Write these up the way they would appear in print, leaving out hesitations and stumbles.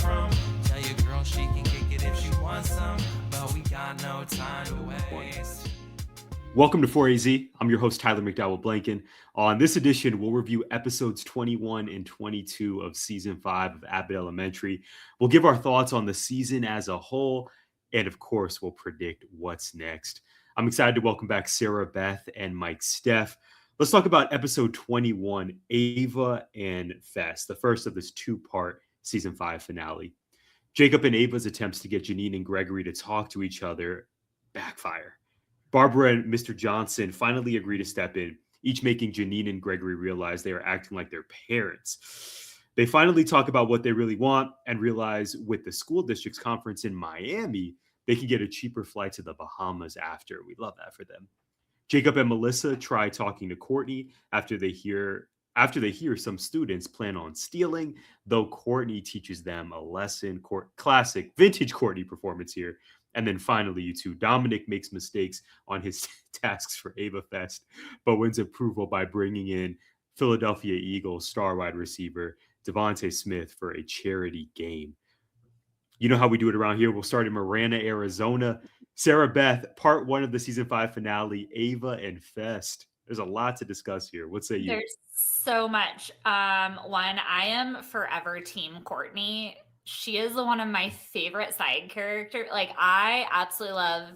from. Tell your girl she can kick it if she wants some, but we got no time to waste. Welcome to 4AZ. I'm your host, Tyler McDowell Blanken. On this edition, we'll review episodes 21 and 22 of season 5 of Abbott Elementary. We'll give our thoughts on the season as a whole, and of course, we'll predict what's next. I'm excited to welcome back Sarah Beth and Mike Steph. Let's talk about episode 21, Ava and Fest, the first of this two-part season 5 finale. Jacob and Ava's attempts to get Janine and Gregory to talk to each other backfire. Barbara and Mr. Johnson finally agree to step in, each making Janine and Gregory realize they are acting like their parents. They finally talk about what they really want and realize with the school district's conference in Miami, they can get a cheaper flight to the Bahamas after. We love that for them. Jacob and Melissa try talking to Courtney after they hear some students plan on stealing, though Courtney teaches them a lesson. Classic vintage Courtney performance here. And then finally, you two, Dominic makes mistakes on his tasks for Ava Fest, but wins approval by bringing in Philadelphia Eagles star wide receiver Devontae Smith for a charity game. You know how we do it around here. We'll start in Marana, Arizona. Sarah Beth, part 1 of the season 5 finale, Ava and Fest. There's a lot to discuss here. What say you? There's so much. One, I am forever team Courtney. She is one of my favorite side characters. Like, I absolutely love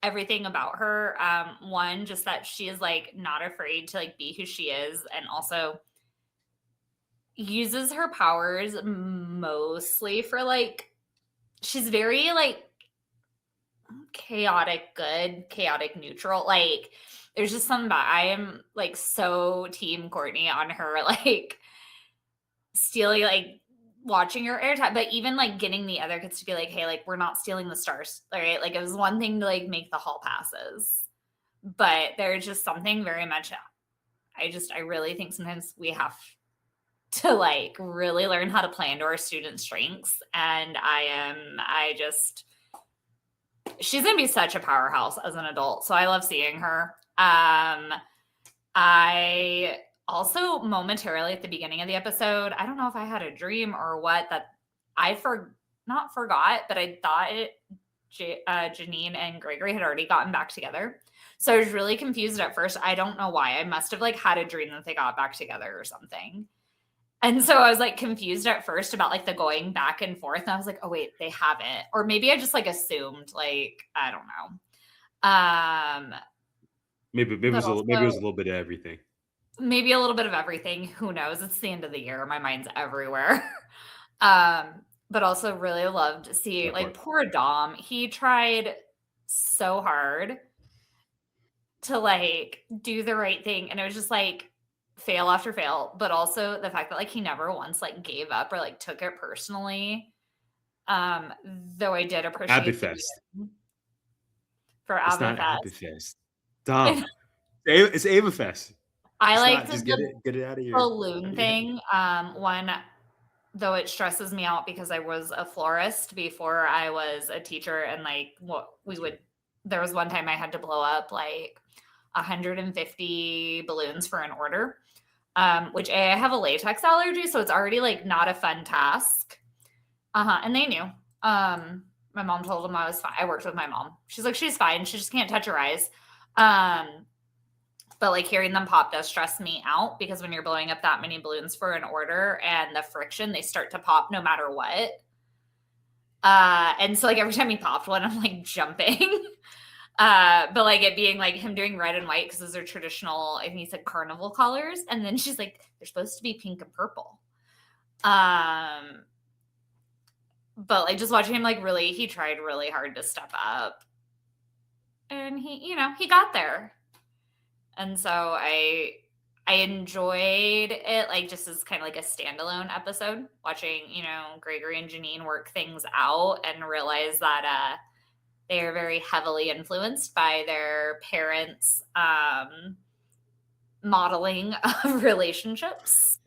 everything about her. One, just that she is like not afraid to like be who she is, and also uses her powers mostly for like, she's very like chaotic good, chaotic neutral. Like, there's just something about, I am like so team Courtney on her, like stealing, like watching her airtime, but even like getting the other kids to be like, hey, like we're not stealing the stars, right? Like, it was one thing to like make the hall passes, but there's just something very much, I really think sometimes we have to like really learn how to play into our students' strengths. And she's gonna be such a powerhouse as an adult, so I love seeing her. I also momentarily at the beginning of the episode, I don't know if I had a dream or what, that I not forgot, but I thought Janine and Gregory had already gotten back together. So I was really confused at first. I don't know why. I must have like had a dream that they got back together or something. And so I was like confused at first about like the going back and forth. And I was like, oh wait, they haven't. Or maybe I just like assumed, like, I don't know. Maybe it was a little bit of everything. Maybe a little bit of everything. Who knows? It's the end of the year. My mind's everywhere. But also really loved to see like poor Dom. He tried so hard to like do the right thing. And it was just like fail after fail. But also the fact that like he never once like gave up or like took it personally. Though I did appreciate Abbott Fest. For It's Ava not Fest. Abbott Fest. Dom. It's Ava Fest. I like just get it out of here. Balloon thing. One, though it stresses me out because I was a florist before I was a teacher, and like there was one time I had to blow up like 150 balloons for an order, which I have a latex allergy, so it's already like not a fun task. And they knew. My mom told them I was fine. I worked with my mom. She's like, she's fine. She just can't touch her eyes. But like hearing them pop does stress me out, because when you're blowing up that many balloons for an order and the friction, they start to pop no matter what. And so like every time he popped one, I'm like jumping. But like it being like him doing red and white, because those are traditional, I think he said carnival colors. And then she's like, they're supposed to be pink and purple. But like just watching him, like really, he tried really hard to step up, and he got there. And so I enjoyed it, like just as kind of like a standalone episode, watching, Gregory and Janine work things out and realize that they are very heavily influenced by their parents' modeling of relationships.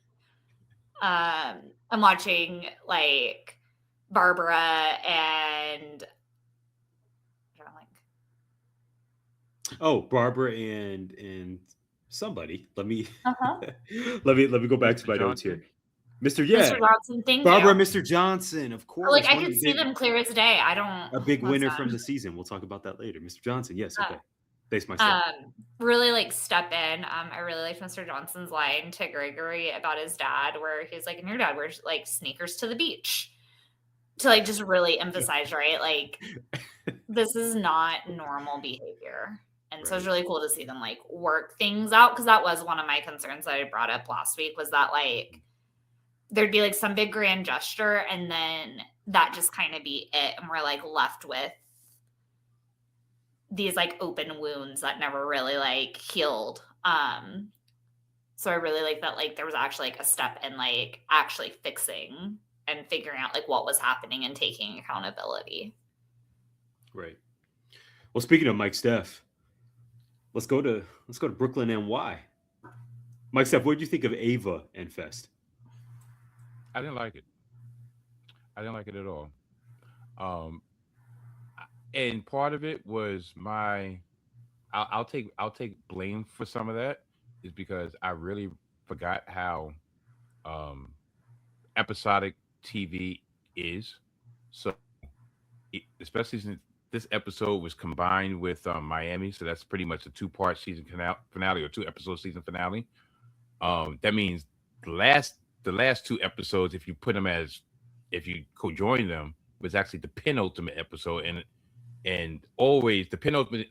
I'm watching like Barbara and Barbara and somebody. Let me let me go back to my notes here. Mr. Mr. Johnson, thank Barbara, you. Mr. Johnson, of course. Like I could see them clear as day. I don't. A big winner listen. from the season. We'll talk about that later. Mr. Johnson, yes, okay. Thanks, Mike Steph. Really like step in. I really liked Mr. Johnson's line to Gregory about his dad, where he's like, "And your dad wears like sneakers to the beach," to like just really emphasize, right? Like this is not normal behavior. And so it's really cool to see them like work things out, because that was one of my concerns that I brought up last week, was that like there'd be like some big grand gesture and then that just kind of be it, and we're like left with these like open wounds that never really like healed. So I really like that like there was actually like a step in like actually fixing and figuring out like what was happening and taking accountability. Right. Well, speaking of Mike Steph, let's go to Brooklyn NY. Mike Steph, what did you think of Ava Fest? I didn't like it. I didn't like it at all. And part of it was I'll take blame for some of that, is because I really forgot how episodic TV is. So especially since this episode was combined with Miami, so that's pretty much a 2-part season finale or 2-episode season finale. That means the last 2 episodes, if you co-join them, was actually the penultimate episode, and always the penultimate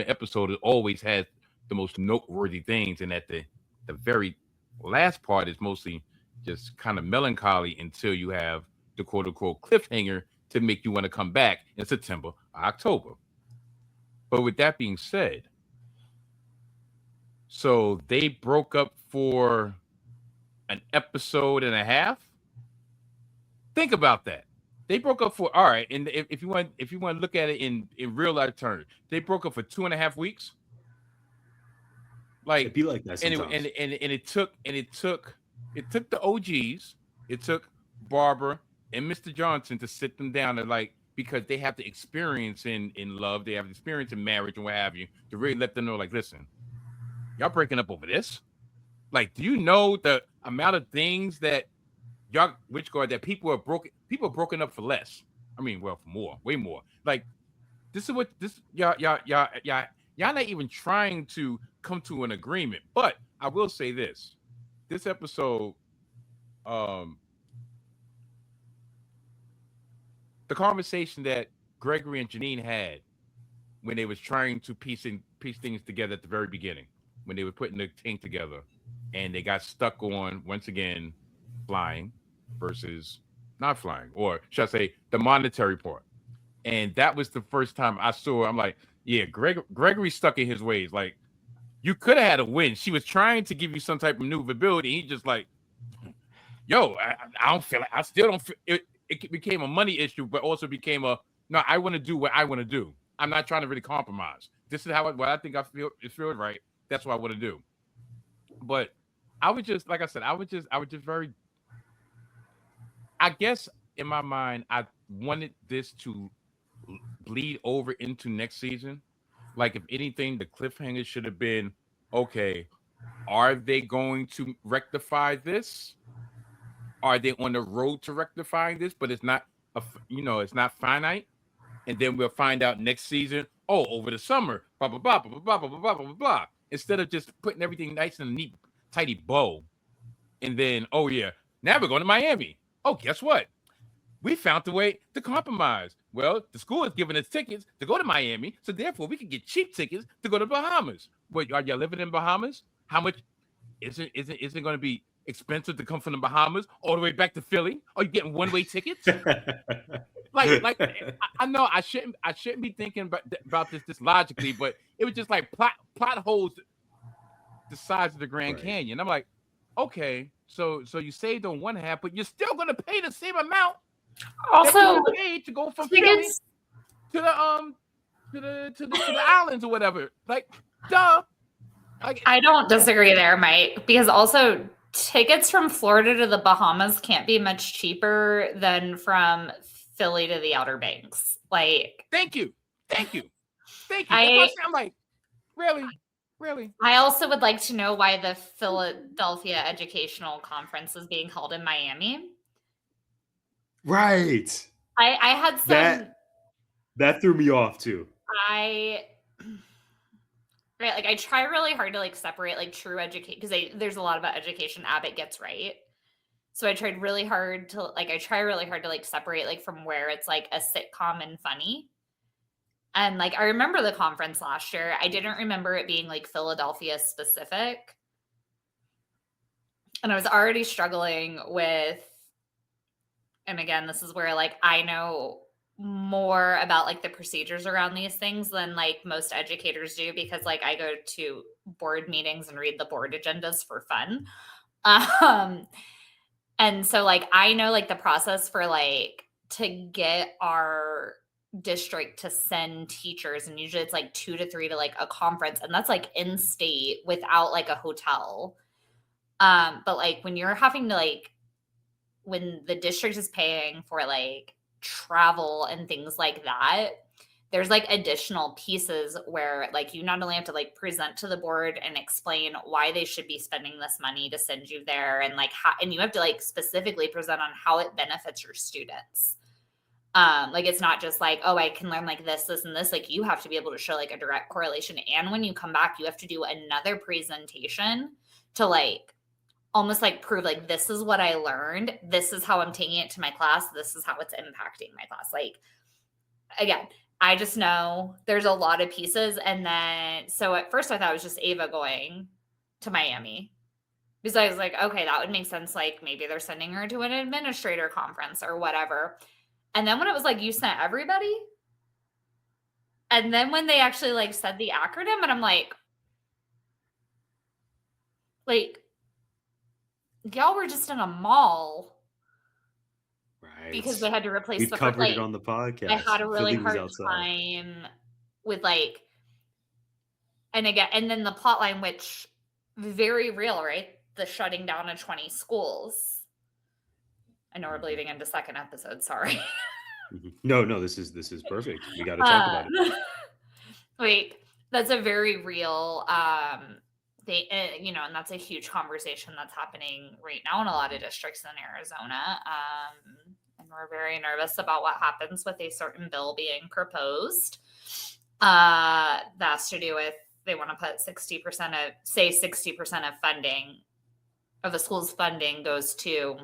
episode always has the most noteworthy things, and at the very last part is mostly just kind of melancholy until you have the quote unquote cliffhanger to make you want to come back in September or October. But with that being said, so they broke up for an episode and a half. Think about that. They broke up for, all right, and if you want to look at it in real life terms, they broke up for 2.5 weeks. Like it'd be like that sometimes. And it took the OGs, it took Barbara and Mr. Johnson to sit them down and like, because they have the experience in love, they have the experience in marriage and what have you, to really let them know, like, listen, y'all breaking up over this? Like, do you know the amount of things that that people are broken up for less? I mean, well, for more, way more. Like, this is what this y'all not even trying to come to an agreement. But I will say this episode, the conversation that Gregory and Janine had when they was trying to piece things together at the very beginning, when they were putting the thing together, and they got stuck on, once again, flying versus not flying, or should I say the monetary part. And that was the first time I saw, I'm like, yeah, Gregory's stuck in his ways. Like, you could have had a win. She was trying to give you some type of maneuverability. He just like, yo, I don't feel like, I still don't feel it. It became a money issue, but also became no, I want to do what I want to do. I'm not trying to really compromise. This is what I think I feel right. That's what I want to do. But I would just, like I said, I would just very, I guess in my mind, I wanted this to bleed over into next season. Like, if anything, the cliffhanger should have been, okay, are they going to rectify this? Are they on the road to rectifying this? But it's not, it's not finite. And then we'll find out next season, over the summer, blah, blah, blah, blah, blah, blah, blah, blah, blah, blah. Instead of just putting everything nice in a neat, tidy bow. And then, oh yeah, now we're going to Miami. Oh, guess what? We found the way to compromise. Well, the school is giving us tickets to go to Miami, so therefore we can get cheap tickets to go to Bahamas. Wait, are y'all living in Bahamas? How much is it going to be expensive to come from the Bahamas all the way back to Philly? Are you getting one-way tickets? like I know I shouldn't be thinking about this logically, but it was just like plot holes the size of the Grand Canyon. I'm like, okay, so you saved on one half, but you're still going to pay the same amount. Also, paid to go from Philly to the islands or whatever. Like, duh. Like, I don't disagree there, Mike, because also tickets from Florida to the Bahamas can't be much cheaper than from Philly to the Outer Banks. Like, thank you. I'm I'm like, really? Really? I also would like to know why the Philadelphia Educational Conference is being held in Miami. Right. I had some that threw me off too. right, like I try really hard to like separate like true education, because there's a lot about education Abbott gets right. So I try really hard to like separate like from where it's like a sitcom and funny. And like I remember the conference last year. I didn't remember it being like Philadelphia specific. And I was already struggling with, and again, this is where like I know more about like the procedures around these things than like most educators do, because like I go to board meetings and read the board agendas for fun. And so like I know like the process for like to get our district to send teachers, and usually it's like 2 to 3 to like a conference, and that's like in state without like a hotel. But like when you're having to like, when the district is paying for like travel and things like that, there's like additional pieces where like you not only have to like present to the board and explain why they should be spending this money to send you there, and like how, and you have to like specifically present on how it benefits your students. Like it's not just like, oh, I can learn like this, and this. Like you have to be able to show like a direct correlation. And when you come back, you have to do another presentation to like almost like prove like, this is what I learned. This is how I'm taking it to my class. This is how it's impacting my class. Like, again, I just know there's a lot of pieces. And then, so at first I thought it was just Ava going to Miami, because I was like, okay, that would make sense. Like maybe they're sending her to an administrator conference or whatever. And then when it was like, you sent everybody. And then when they actually like said the acronym, and I'm like, y'all were just in a mall. Right. Because they had to replace We've the covered like, it on the podcast. I had a really Philly was hard outside. time with like, and again, and then the plot line, which very real, right? The shutting down of 20 schools. I know we're bleeding into second episode. Sorry. No, this is perfect. We got to talk about it. Like that's a very real they, and that's a huge conversation that's happening right now in a lot of districts in Arizona. And we're very nervous about what happens with a certain bill being proposed. That's to do with, they want to put 60% of funding of a school's funding goes to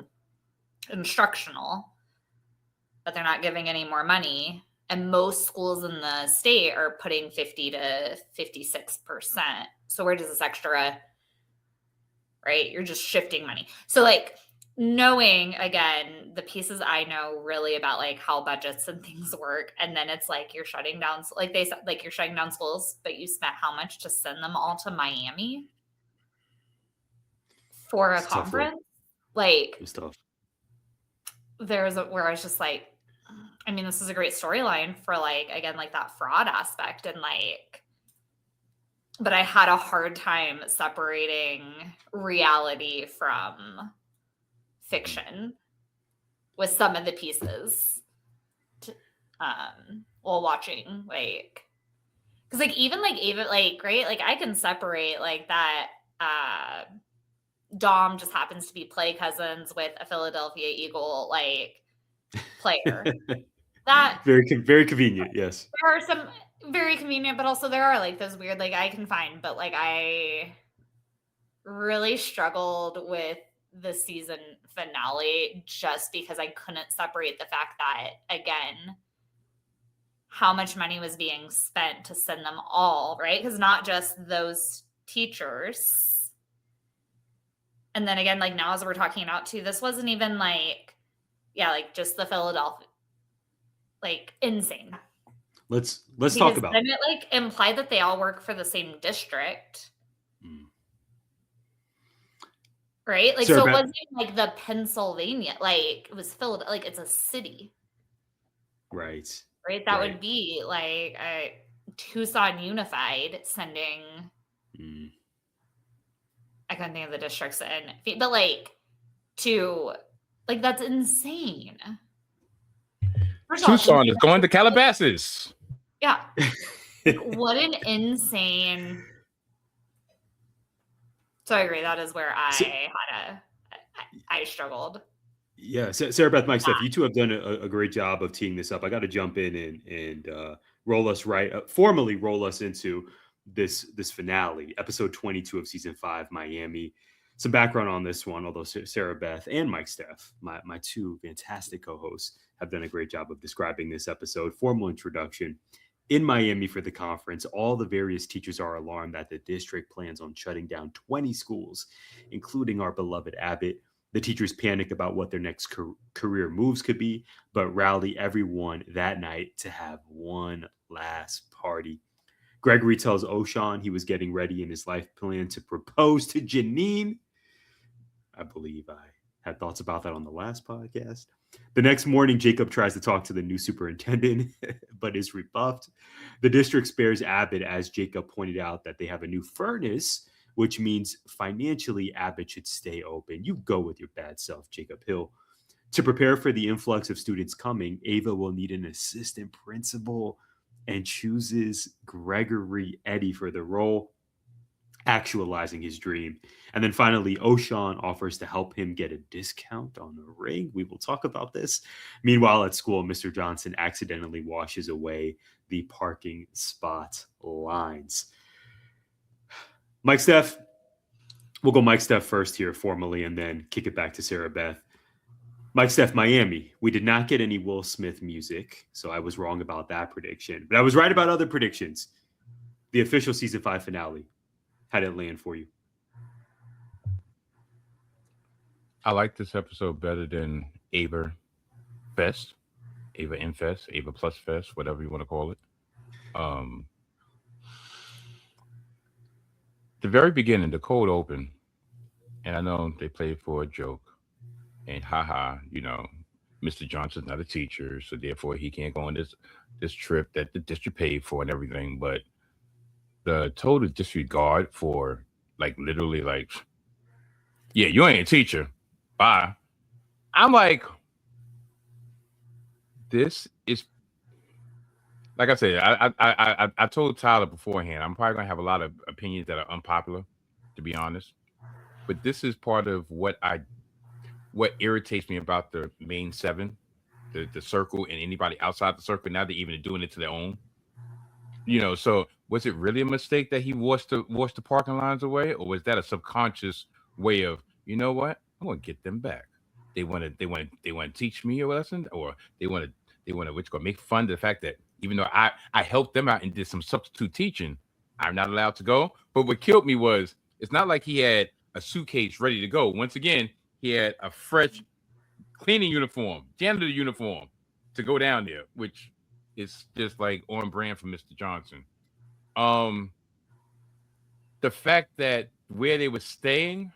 instructional, but they're not giving any more money. And most schools in the state are putting 50 to 56%. So where does this extra, right? You're just shifting money. So like knowing, again, the pieces I know really about like how budgets and things work. And then it's like, you're shutting down, like they said, like you're shutting down schools, but you spent how much to send them all to Miami for a conference? Like it's tough. There's where I was just like, I mean, this is a great storyline for like, again, like that fraud aspect, and like, but I had a hard time separating reality from fiction with some of the pieces while watching, like, because like even like Ava, like, right, like I can separate like that Dom just happens to be play cousins with a Philadelphia Eagle like player. That very convenient. Yes, there are some very convenient, but also there are like those weird, like I can find, but like I really struggled with the season finale just because I couldn't separate the fact that, again, how much money was being spent to send them all, right? Because not just those teachers. And then again, like now as we're talking about too, this wasn't even like, yeah, like just the Philadelphia, like insane. Let's talk about. Then it like implied that they all work for the same district. Right? Like, Sarah, so it wasn't like the Pennsylvania, like it was Philadelphia, like it's a city. Right. Right? That would be like a Tucson Unified sending, I couldn't think of the districts in, but like to, like that's insane. Tucson is going to Calabasas. Yeah. What an insane So I agree. That is where I struggled. Yeah, Sarah Beth, Mike Steph, you two have done a great job of teeing this up. I got to jump in and formally roll us into this finale, episode 22 of season 5, Miami. Some background on this one, although Sarah Beth and Mike Steph, my two fantastic co-hosts, have done a great job of describing this episode. Formal introduction. In Miami for the conference, all the various teachers are alarmed that the district plans on shutting down 20 schools, including our beloved Abbott. The teachers panic about what their next career moves could be, but rally everyone that night to have one last party. Gregory tells Oshawn he was getting ready in his life plan to propose to Janine. I believe I had thoughts about that on the last podcast. The next morning, Jacob tries to talk to the new superintendent, but is rebuffed. The district spares Abbott, as Jacob pointed out that they have a new furnace, which means financially Abbott should stay open. You go with your bad self, Jacob Hill. To prepare for the influx of students coming, Ava will need an assistant principal and chooses Gregory Eddy for the role, actualizing his dream. And then finally, Oshawn offers to help him get a discount on a ring. We will talk about this. Meanwhile, at school, Mr. Johnson accidentally washes away the parking spot lines. Mike Steph, we'll go Mike Steph first here formally and then kick it back to Sarah Beth. Mike Steph, Miami. We did not get any Will Smith music, so I was wrong about that prediction. But I was right about other predictions. The official season 5 finale. How did it land for you? I like this episode better than Ava Fest, Ava In Fest, Ava Plus Fest, whatever you want to call it. The very beginning, the cold open, and I know they played for a joke, and haha, Mr. Johnson's not a teacher, so therefore he can't go on this trip that the district paid for and everything. But the total disregard for literally yeah, you ain't a teacher. Bye. I'm like, this is, like I said, I told Tyler beforehand, I'm probably gonna have a lot of opinions that are unpopular, to be honest. But this is part of what irritates me about the main 7, the circle, and anybody outside the circle. Now they're even doing it to their own. So was it really a mistake that he washed the parking lines away, or was that a subconscious way of, you know what, I'm gonna get them back? They want to teach me a lesson, or they want to make fun of the fact that even though I helped them out and did some substitute teaching, I'm not allowed to go. But what killed me was, it's not like he had a suitcase ready to go. Once again, he had a fresh cleaning uniform, janitor uniform to go down there, which is just like on brand for Mr. Johnson. The fact that where they were staying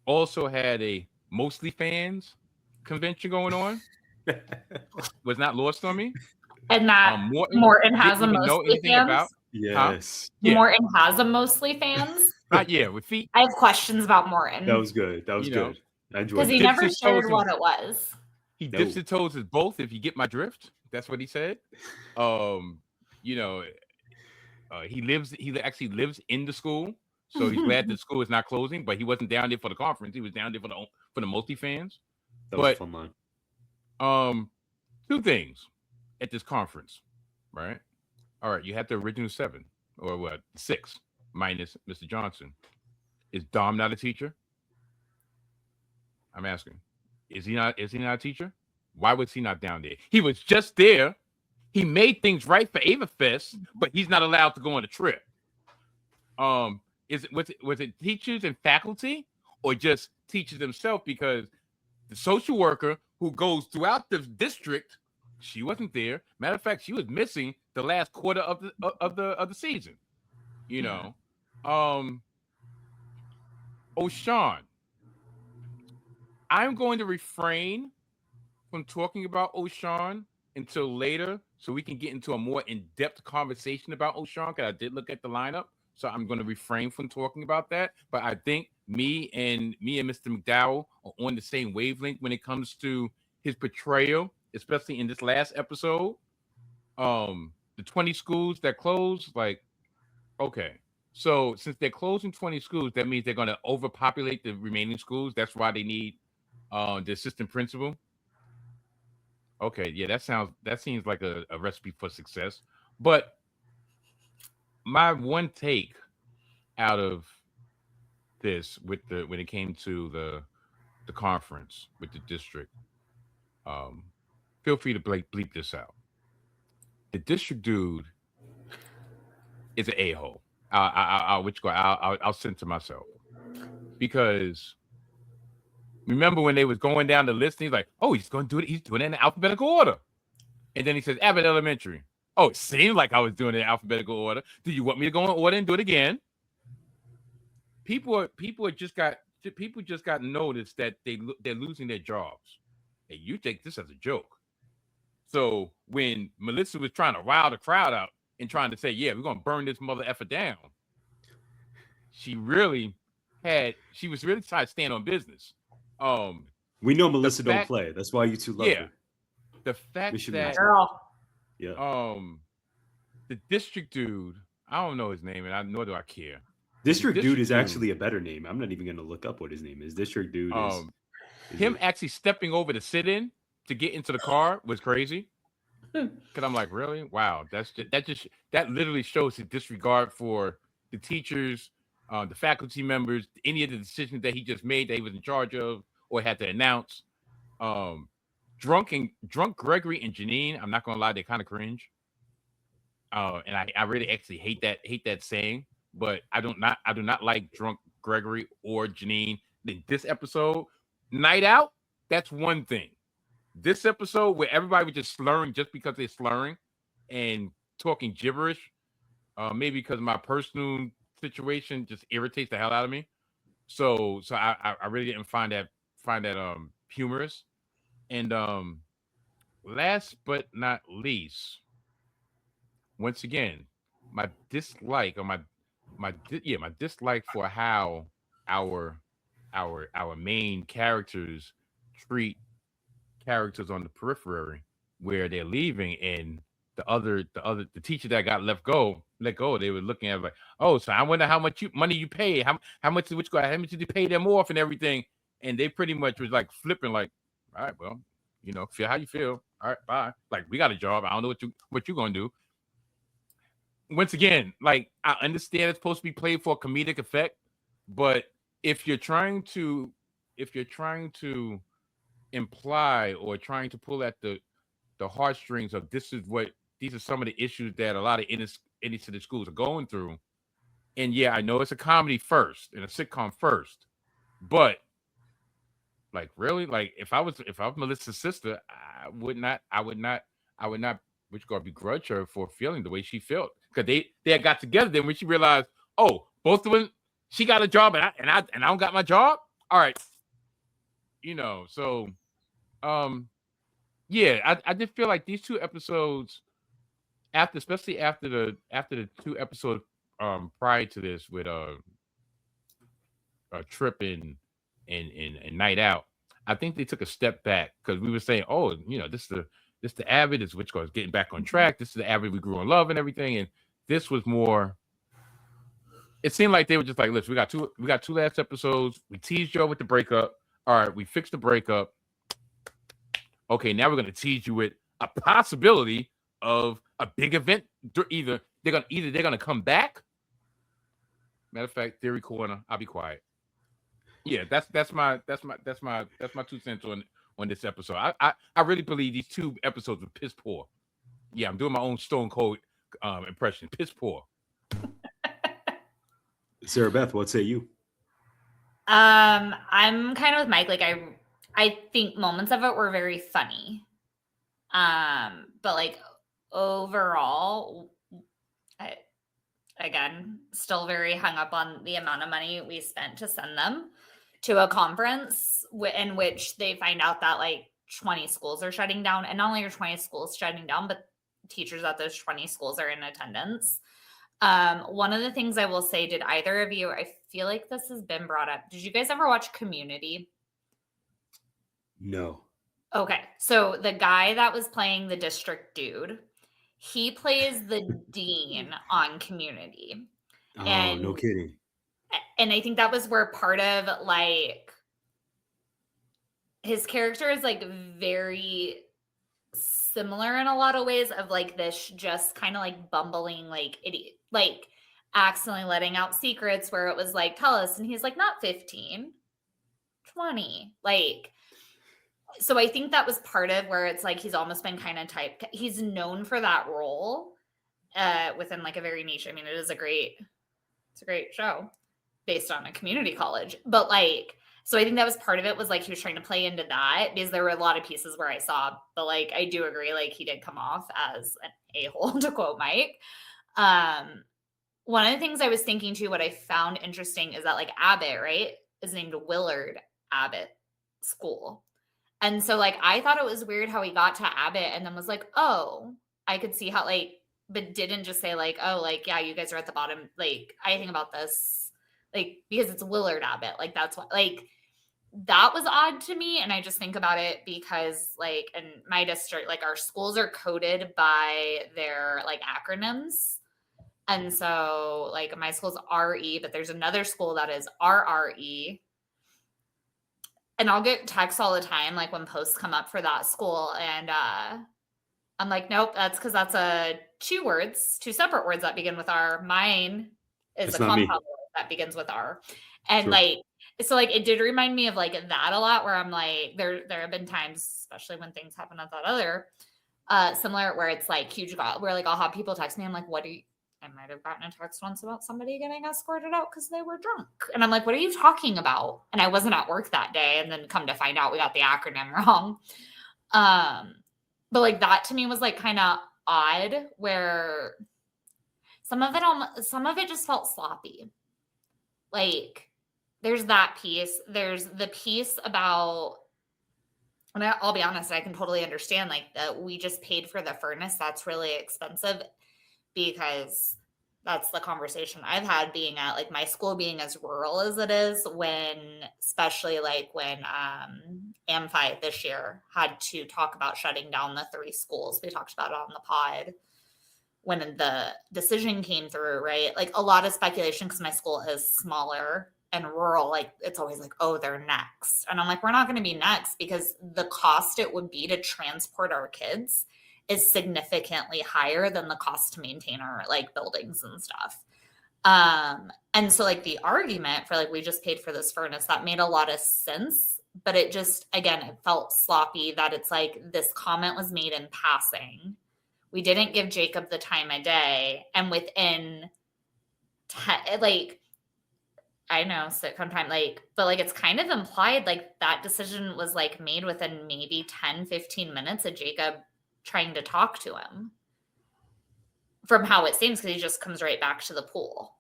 also had a mostly fans convention going on was not lost on me. And that Morton has a mostly fans. Yes. Yeah. Morton has a mostly fans. With feet. I have questions about Morton. That was good. I enjoyed because he never shared what it was. He dips his toes as both, if you get my drift. That's what he said. He actually lives in the school, so he's glad the school is not closing. But he wasn't down there for the conference; he was down there for the multi fans. That was a fun line. 2 things at this conference, right? All right, you have the original 7 or what 6 minus Mr. Johnson. Is Dom not a teacher? I'm asking. Is he not a teacher? Why was he not down there? He was just there. He made things right for Ava Fest, but he's not allowed to go on a trip. Was it teachers and faculty, or just teachers themselves? Because the social worker who goes throughout the district, she wasn't there. Matter of fact, she was missing the last quarter of the season. Oshawn, I'm going to refrain from talking about Oshawn until later, so we can get into a more in-depth conversation about Oshawn, because I did look at the lineup, so I'm going to refrain from talking about that. But I think me and Mr. McDowell are on the same wavelength when it comes to his portrayal, especially in this last episode. The 20 schools that closed, okay, So since they're closing 20 schools, that means they're going to overpopulate the remaining schools. That's why they need the assistant principal. Okay, yeah, that seems like a recipe for success. But my one take out of this when it came to the conference with the district, feel free to bleep this out. The district dude is an a-hole. I'll censor myself because remember when they was going down the list and he's like, oh, he's going to do it. He's doing it in alphabetical order. And then he says, Abbott Elementary. Oh, it seemed like I was doing it in alphabetical order. Do you want me to go in order and do it again? People just got noticed that they're losing their jobs. And you take this as a joke. So when Melissa was trying to rile the crowd out and trying to say, yeah, we're going to burn this mother effer down, she was really trying to stand on business. We know Melissa don't play. That's why you two love her. The fact that girl. Yeah. The district dude, I don't know his name, and nor do I care. District dude is actually a better name. I'm not even going to look up what his name is. District dude is him actually stepping over to sit in to get into the car was crazy. Because I'm like, really? Wow, that literally shows his disregard for the teachers, the faculty members, any of the decisions that he just made that he was in charge of or had to announce. Drunk Gregory and Janine, I'm not gonna lie, they kind of cringe. And I really actually hate that saying, but I do not like drunk Gregory or Janine. In this episode, Night Out, that's one thing. This episode where everybody was just slurring just because they're slurring and talking gibberish, maybe because my personal situation just irritates the hell out of me. So I really didn't find that humorous. And last but not least, once again, my dislike for how our main characters treat characters on the periphery, where they're leaving, and the teacher that got let go, they were looking at like, oh, so I wonder how much money you pay, how much did you pay them off and everything, and they pretty much was like flipping like, all right, well, feel how you feel, all right, bye. Like, we got a job, I don't know what you're gonna do. Once again, like, I understand it's supposed to be played for comedic effect, but if you're trying to imply or trying to pull at the heartstrings of these are some of the issues that a lot of inner city schools are going through, and yeah, I know it's a comedy first and a sitcom first, but like, really, like, if I was Melissa's sister, I would not begrudge her for feeling the way she felt, because they had got together. Then when she realized, oh, both of them, she got a job and I don't got my job. All right, so yeah, I did feel like these two episodes, especially after the two episodes prior to this with Trip and Night Out, I think they took a step back, because we were saying, oh, this is the Abbott, is which goes getting back on track. This is the Abbott we grew in love and everything, and this was more. It seemed like they were just like, listen, we got two last episodes. We teased you with the breakup. All right, we fixed the breakup. Okay, now we're gonna tease you with a possibility of a big event. Either they're gonna come back. Matter of fact, Theory Corner. I'll be quiet. Yeah, that's my 2 cents on this episode. I really believe these two episodes were piss poor. Yeah, I'm doing my own Stone Cold impression. Piss poor. Sarah Beth, what say you? I'm kind of with Mike. Like, I think moments of it were very funny. But like, overall, again, still very hung up on the amount of money we spent to send them to a conference in which they find out that like 20 schools are shutting down, and not only are 20 schools shutting down, but teachers at those 20 schools are in attendance. One of the things I will say, did either of you, I feel like this has been brought up, did you guys ever watch Community? No. Okay, so the guy that was playing the district dude, he plays the dean on Community. Oh, no kidding. And I think that was where part of like his character is like very similar in a lot of ways of like this just kind of like bumbling like idiot, like accidentally letting out secrets where it was like, tell us. And he's like, not 15, 20. Like, so I think that was part of where it's like he's almost been kind of he's known for that role within like a very niche. I mean, it's a great show based on a community college. But like, so I think that was part of it, was like he was trying to play into that, because there were a lot of pieces where I saw, but like I do agree, like he did come off as an a-hole, to quote Mike. One of the things I was thinking too, what I found interesting is that like Abbott, right, is named Willard Abbott School. And so like I thought it was weird how he got to Abbott and then was like, oh, I could see how, like, but didn't just say like, oh, like, yeah, you guys are at the bottom. Like, I think about this, like, because it's Willard Abbott. Like, that's what, like, that was odd to me. And I just think about it because, like, in my district, like, our schools are coded by their, like, acronyms. And so, like, my school's RE, but there's another school that is RRE. And I'll get texts all the time, like, when posts come up for that school. And I'm like, nope, that's because that's two separate words that begin with R. Mine is a compound word that begins with R. And sure. Like, so like, it did remind me of like that a lot, where I'm like, there have been times, especially when things happen at that other similar, where it's like huge, where like I'll have people text me. I'm like, I might have gotten a text once about somebody getting escorted out because they were drunk. And I'm like, what are you talking about? And I wasn't at work that day. And then come to find out we got the acronym wrong. But like that to me was like kind of odd, where some of it just felt sloppy. Like there's that piece. There's the piece about, and I'll be honest, I can totally understand like that we just paid for the furnace. That's really expensive, because that's the conversation I've had being at like my school, being as rural as it is, especially like when Amphi this year had to talk about shutting down the 3 schools. We talked about it on the pod when the decision came through, right? Like a lot of speculation, because my school is smaller and rural, like it's always like, oh, they're next. And I'm like, we're not going to be next, because the cost it would be to transport our kids is significantly higher than the cost to maintain our like buildings and stuff. And so like the argument for like, we just paid for this furnace, that made a lot of sense, but it just, again, it felt sloppy that it's like this comment was made in passing. We didn't give Jacob the time of day. And within like, I know sitcom time, like, but like, it's kind of implied like that decision was like made within maybe 10, 15 minutes of Jacob trying to talk to him, from how it seems, because he just comes right back to the pool.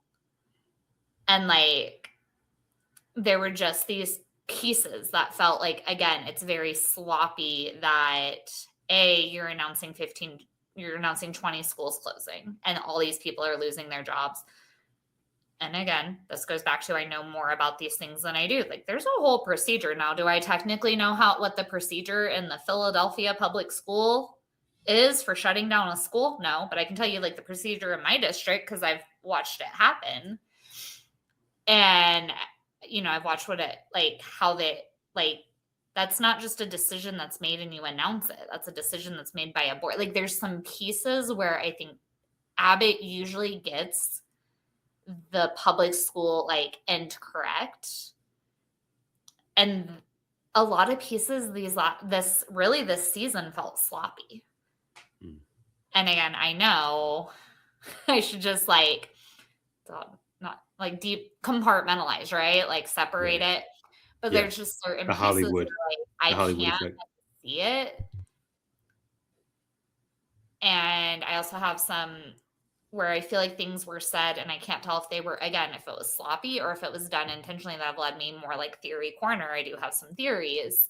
And like there were just these pieces that felt like, again, it's very sloppy, that you're announcing 20 schools closing and all these people are losing their jobs. And again, this goes back to, I know more about these things than I do. Like there's a whole procedure. Now, do I technically know what the procedure in the Philadelphia public school is for shutting down a school? No, but I can tell you like the procedure in my district, because I've watched it happen. And, you know, I've watched how they, like, that's not just a decision that's made and you announce it. That's a decision that's made by a board. Like there's some pieces where I think Abbott usually gets the public school like end correct. And a lot of pieces this season felt sloppy. And again, I know I should just like not like deep compartmentalize, right? Like separate it. But there's just certain pieces Hollywood. Where, like, I can't see it. And I also have some where I feel like things were said and I can't tell if they were, again, if it was sloppy or if it was done intentionally, that have led me more like theory corner. I do have some theories.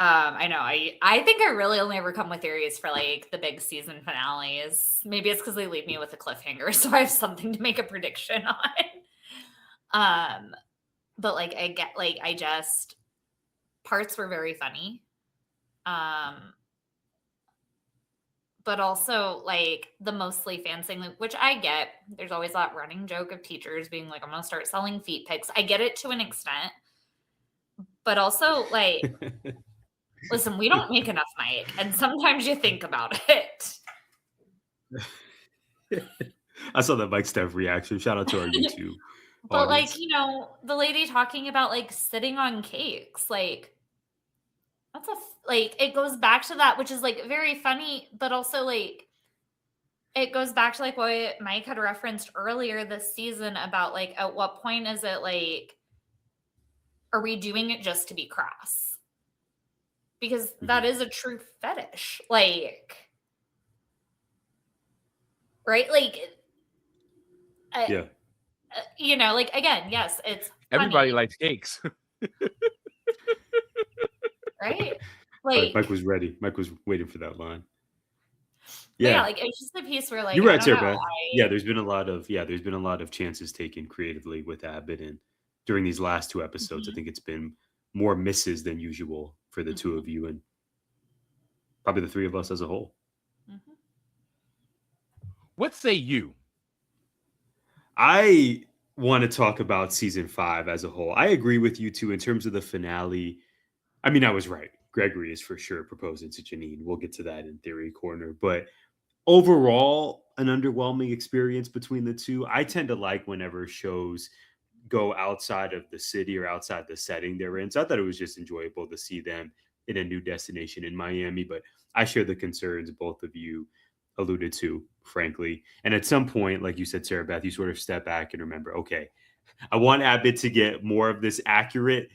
I know. I think I really only ever come with theories for like the big season finales. Maybe it's because they leave me with a cliffhanger, so I have something to make a prediction on. But like I just parts were very funny. But but also like the mostly fan thing, which I get. There's always that running joke of teachers being like, I'm going to start selling feet pics. I get it to an extent, but also like, listen, we don't make enough, Mike. And sometimes you think about it. I saw that Mike Steph reaction. Shout out to our YouTube But audience. like, you know, the lady talking about like sitting on cakes, like that's like it goes back to that, which is like very funny, but also like it goes back to like what Mike had referenced earlier this season about like at what point is it like, are we doing it just to be crass? Because that is a true fetish, like, right? Like, Yeah. you know, like again, yes, it's Everybody funny, likes cakes. right? Mike Like, was ready. Mike was waiting for that line. yeah, like it's just a piece where like You're I right, don't Sarah know. Beth. Yeah, there's been a lot of chances taken creatively with Abbott, and during these last two episodes, I think it's been more misses than usual for the two of you, and probably the three of us as a whole. What say you? I want to talk about season 5 as a whole. I agree with you two in terms of the finale. I mean, I was right. Gregory is for sure proposing to Janine. We'll get to that in Theory Corner. But overall, an underwhelming experience between the two. I tend to like whenever shows go outside of the city or outside the setting they're in. So I thought it was just enjoyable to see them in a new destination in Miami. But I share the concerns both of you alluded to, frankly. And at some point, like you said, Sarah Beth, you sort of step back and remember, okay, I want Abbott to get more of this accurate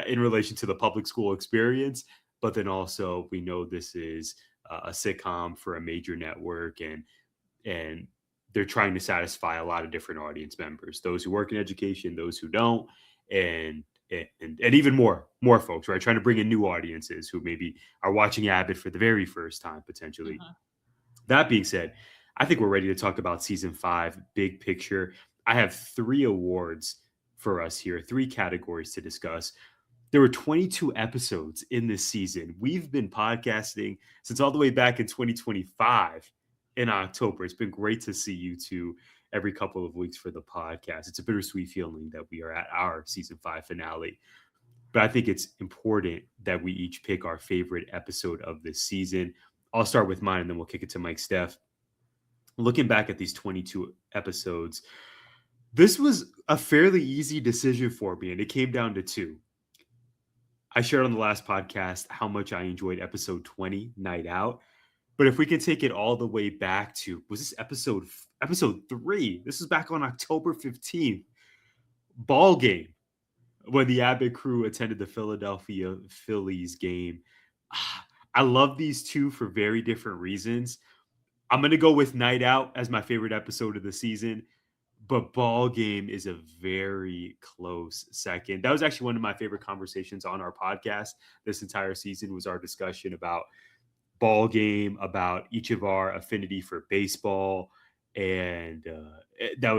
in relation to the public school experience, but then also we know this is a sitcom for a major network, and they're trying to satisfy a lot of different audience members, those who work in education, those who don't, and even more folks, right? Trying to bring in new audiences who maybe are watching Abbott for the very first time, potentially. That being said, I think we're ready to talk about season 5, big picture. I have 3 awards for us here, 3 categories to discuss. There were 22 episodes in this season. We've been podcasting since all the way back in 2025 in October. It's been great to see you two every couple of weeks for the podcast. It's a bittersweet feeling that we are at our season 5 finale. But I think it's important that we each pick our favorite episode of this season. I'll start with mine and then we'll kick it to Mike Steph. Looking back at these 22 episodes, this was a fairly easy decision for me, and it came down to 2. I shared on the last podcast how much I enjoyed episode 20, Night Out. But if we can take it all the way back to, was this episode 3? This is back on October 15th. Ball game, when the Abbott crew attended the Philadelphia Phillies game. I love these two for very different reasons. I'm going to go with Night Out as my favorite episode of the season, but Ball Game is a very close second. That was actually one of my favorite conversations on our podcast this entire season, was our discussion about Ball Game, about each of our affinity for baseball. And that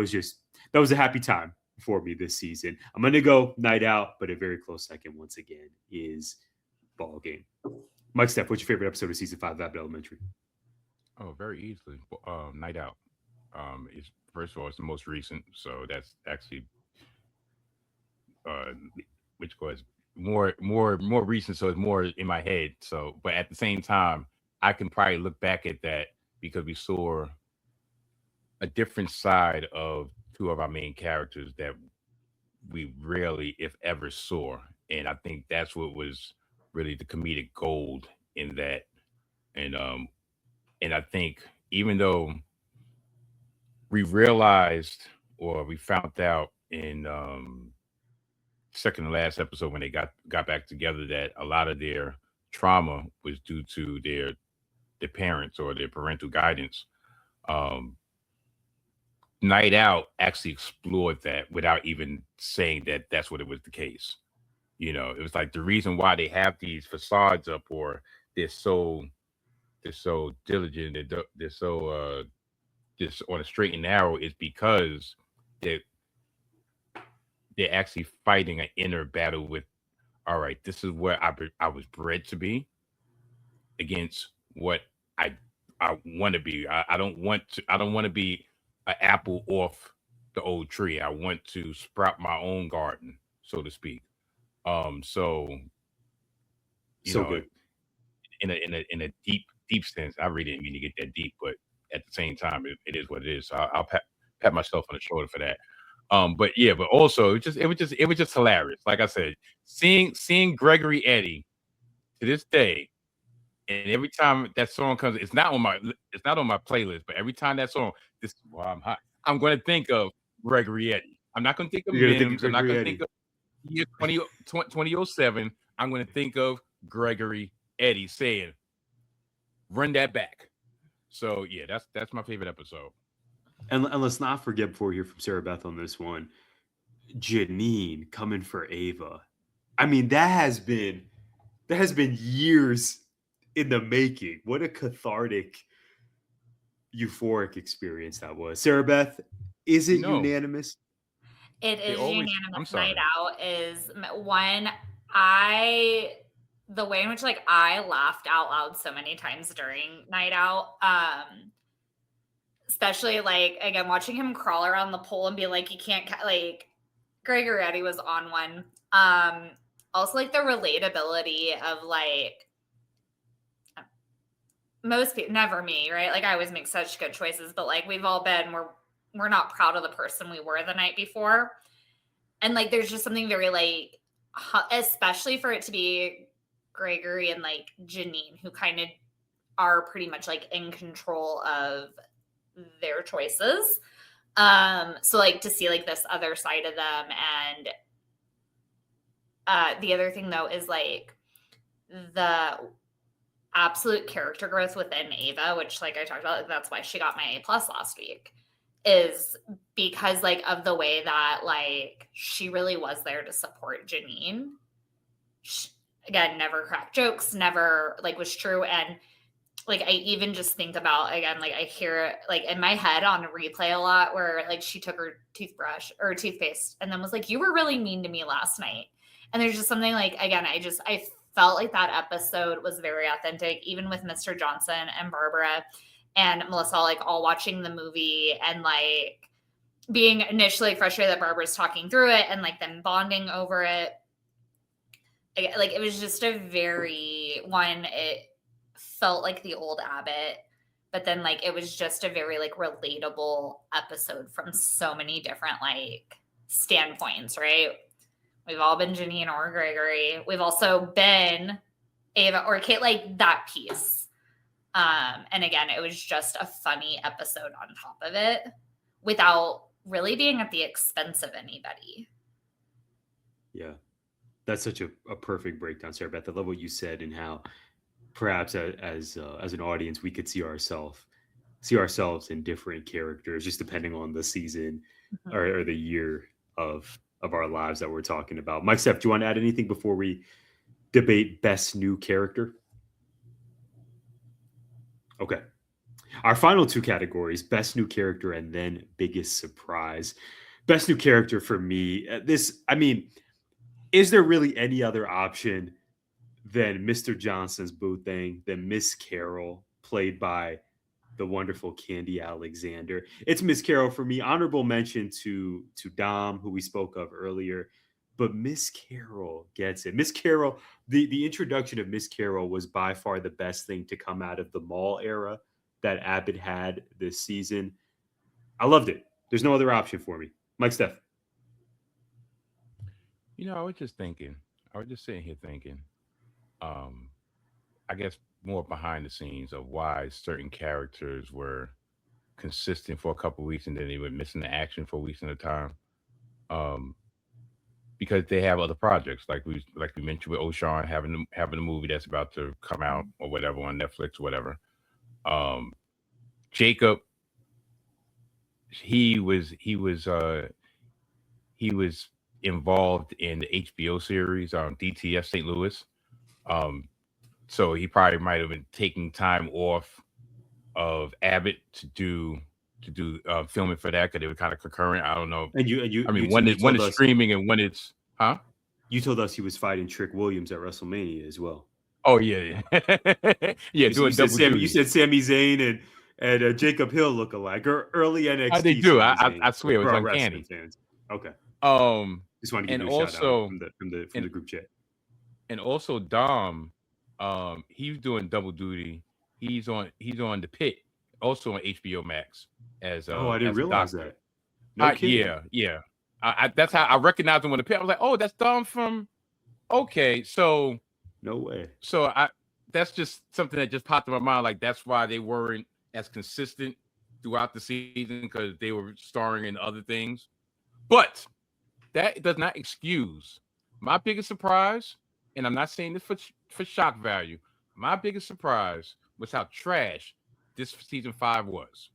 was a happy time for me this season. I'm going to go Night Out, but a very close second once again is Ball Game. Mike Steph, what's your favorite episode of season 5 of Abbott Elementary? Oh, very easily. Night Out. Is first of all, it's the most recent, so that's actually which was more recent, so it's more in my head. So, but at the same time, I can probably look back at that because we saw a different side of 2 of our main characters that we rarely, if ever, saw, and I think that's what was really the comedic gold in that. And I think even though we realized, or we found out in second to last episode when they got back together, that a lot of their trauma was due to their parents or their parental guidance. Night Out actually explored that without even saying that that's what it was the case. You know, it was like the reason why they have these facades up, or they're so diligent, they're so just on a straight and narrow, is because they're actually fighting an inner battle with, all right, this is where I was bred to be, against what I I want to be. I don't want to be an apple off the old tree. I want to sprout my own garden, so to speak. So you So know, good. in a deep sense, I really didn't mean to get that deep, but at the same time, it is what it is. So I'll pat myself on the shoulder for that. But yeah, but also it was just hilarious. Like I said, seeing Gregory Eddie to this day, and every time that song comes, it's not on my playlist, but every time that song, this is why I'm hot. I'm going to think of Gregory Eddie. I'm not going to think of You're gonna think of Mims. I'm not Gregory going to Eddie. think of year 2007. I'm going to think of Gregory Eddie saying, "Run that back." So yeah, that's my favorite episode. And let's not forget before we hear from Sarah Beth on this one, Janine coming for Ava. I mean, that has been years in the making. What a cathartic, euphoric experience that was. Sarah Beth, is it No, unanimous? It they is always. I'm unanimous. Night sorry. Out is one. The way in which like I laughed out loud so many times during Night Out, especially like again watching him crawl around the pole and be like, you can't like. Gregory Eddie was on one. Also like the relatability of like most people, never me, right? Like I always make such good choices, but like we've all been, we're not proud of the person we were the night before. And like there's just something very like, especially for it to be Gregory and like Janine, who kind of are pretty much like in control of their choices. So like to see like this other side of them. And the other thing though is like the absolute character growth within Ava, which like I talked about, like, that's why she got my A+ last week, is because like of the way that like she really was there to support Janine. She, again, never cracked jokes, never like was true. And like I even just think about, again, like I hear it like in my head on a replay a lot where like she took her toothbrush or toothpaste and then was like, you were really mean to me last night. And there's just something like, again, I felt like that episode was very authentic, even with Mr. Johnson and Barbara and Melissa, like all watching the movie and like being initially frustrated that Barbara's talking through it and like them bonding over it. Like it was just a very it felt like the old Abbott, but then like it was just a very like relatable episode from so many different like standpoints, right? We've all been Janine or Gregory. We've also been Ava or Kate, like that piece. And again, it was just a funny episode on top of it without really being at the expense of anybody. Yeah, that's such a perfect breakdown, Sarah Beth. I love what you said and how perhaps as an audience we could see ourselves in different characters, just depending on the season or the year of our lives that we're talking about. Mike Steph, do you want to add anything before we debate best new character? Okay. Our final two categories, best new character and then biggest surprise. Best new character for me, is there really any other option than Mr. Johnson's boo thing, than Miss Carol, played by the wonderful Candy Alexander? It's Miss Carol for me. Honorable mention to Dom, who we spoke of earlier, but Miss Carol gets it. Miss Carol, the introduction of Miss Carol was by far the best thing to come out of the mall era that Abbott had this season. I loved it. There's no other option for me. Mike Steph. I was just sitting here thinking, I guess more behind the scenes of why certain characters were consistent for a couple weeks and then they were missing the action for weeks at a time. Um, because they have other projects, like we mentioned with O'Shawn having a movie that's about to come out or whatever on Netflix or whatever. Jacob, he was involved in the HBO series on DTF St. Louis. So he probably might have been taking time off of Abbott to do filming for that because they were kind of concurrent. I don't know. One is streaming and one it's You told us he was fighting Trick Williams at WrestleMania as well. Oh yeah. Yeah, You doing said double duty. Sami Zayn and Jacob Hill look alike, or early NXT. They do. Sami I Zayn swear it was for our uncanny. wrestling fans. Okay. Just want to give And you a shout out also from the group chat. and also Dom, he's doing double duty. He's on the Pit, also on HBO Max as I didn't as a realize doctor. that. No kidding. Yeah. I that's how I recognized him on the Pit. I was like, oh, that's Dom from. Okay, so No way. That's just something that just popped in my mind. Like that's why they weren't as consistent throughout the season because they were starring in other things. But that does not excuse my biggest surprise, and I'm not saying this for shock value. My biggest surprise was how trash this season 5 was.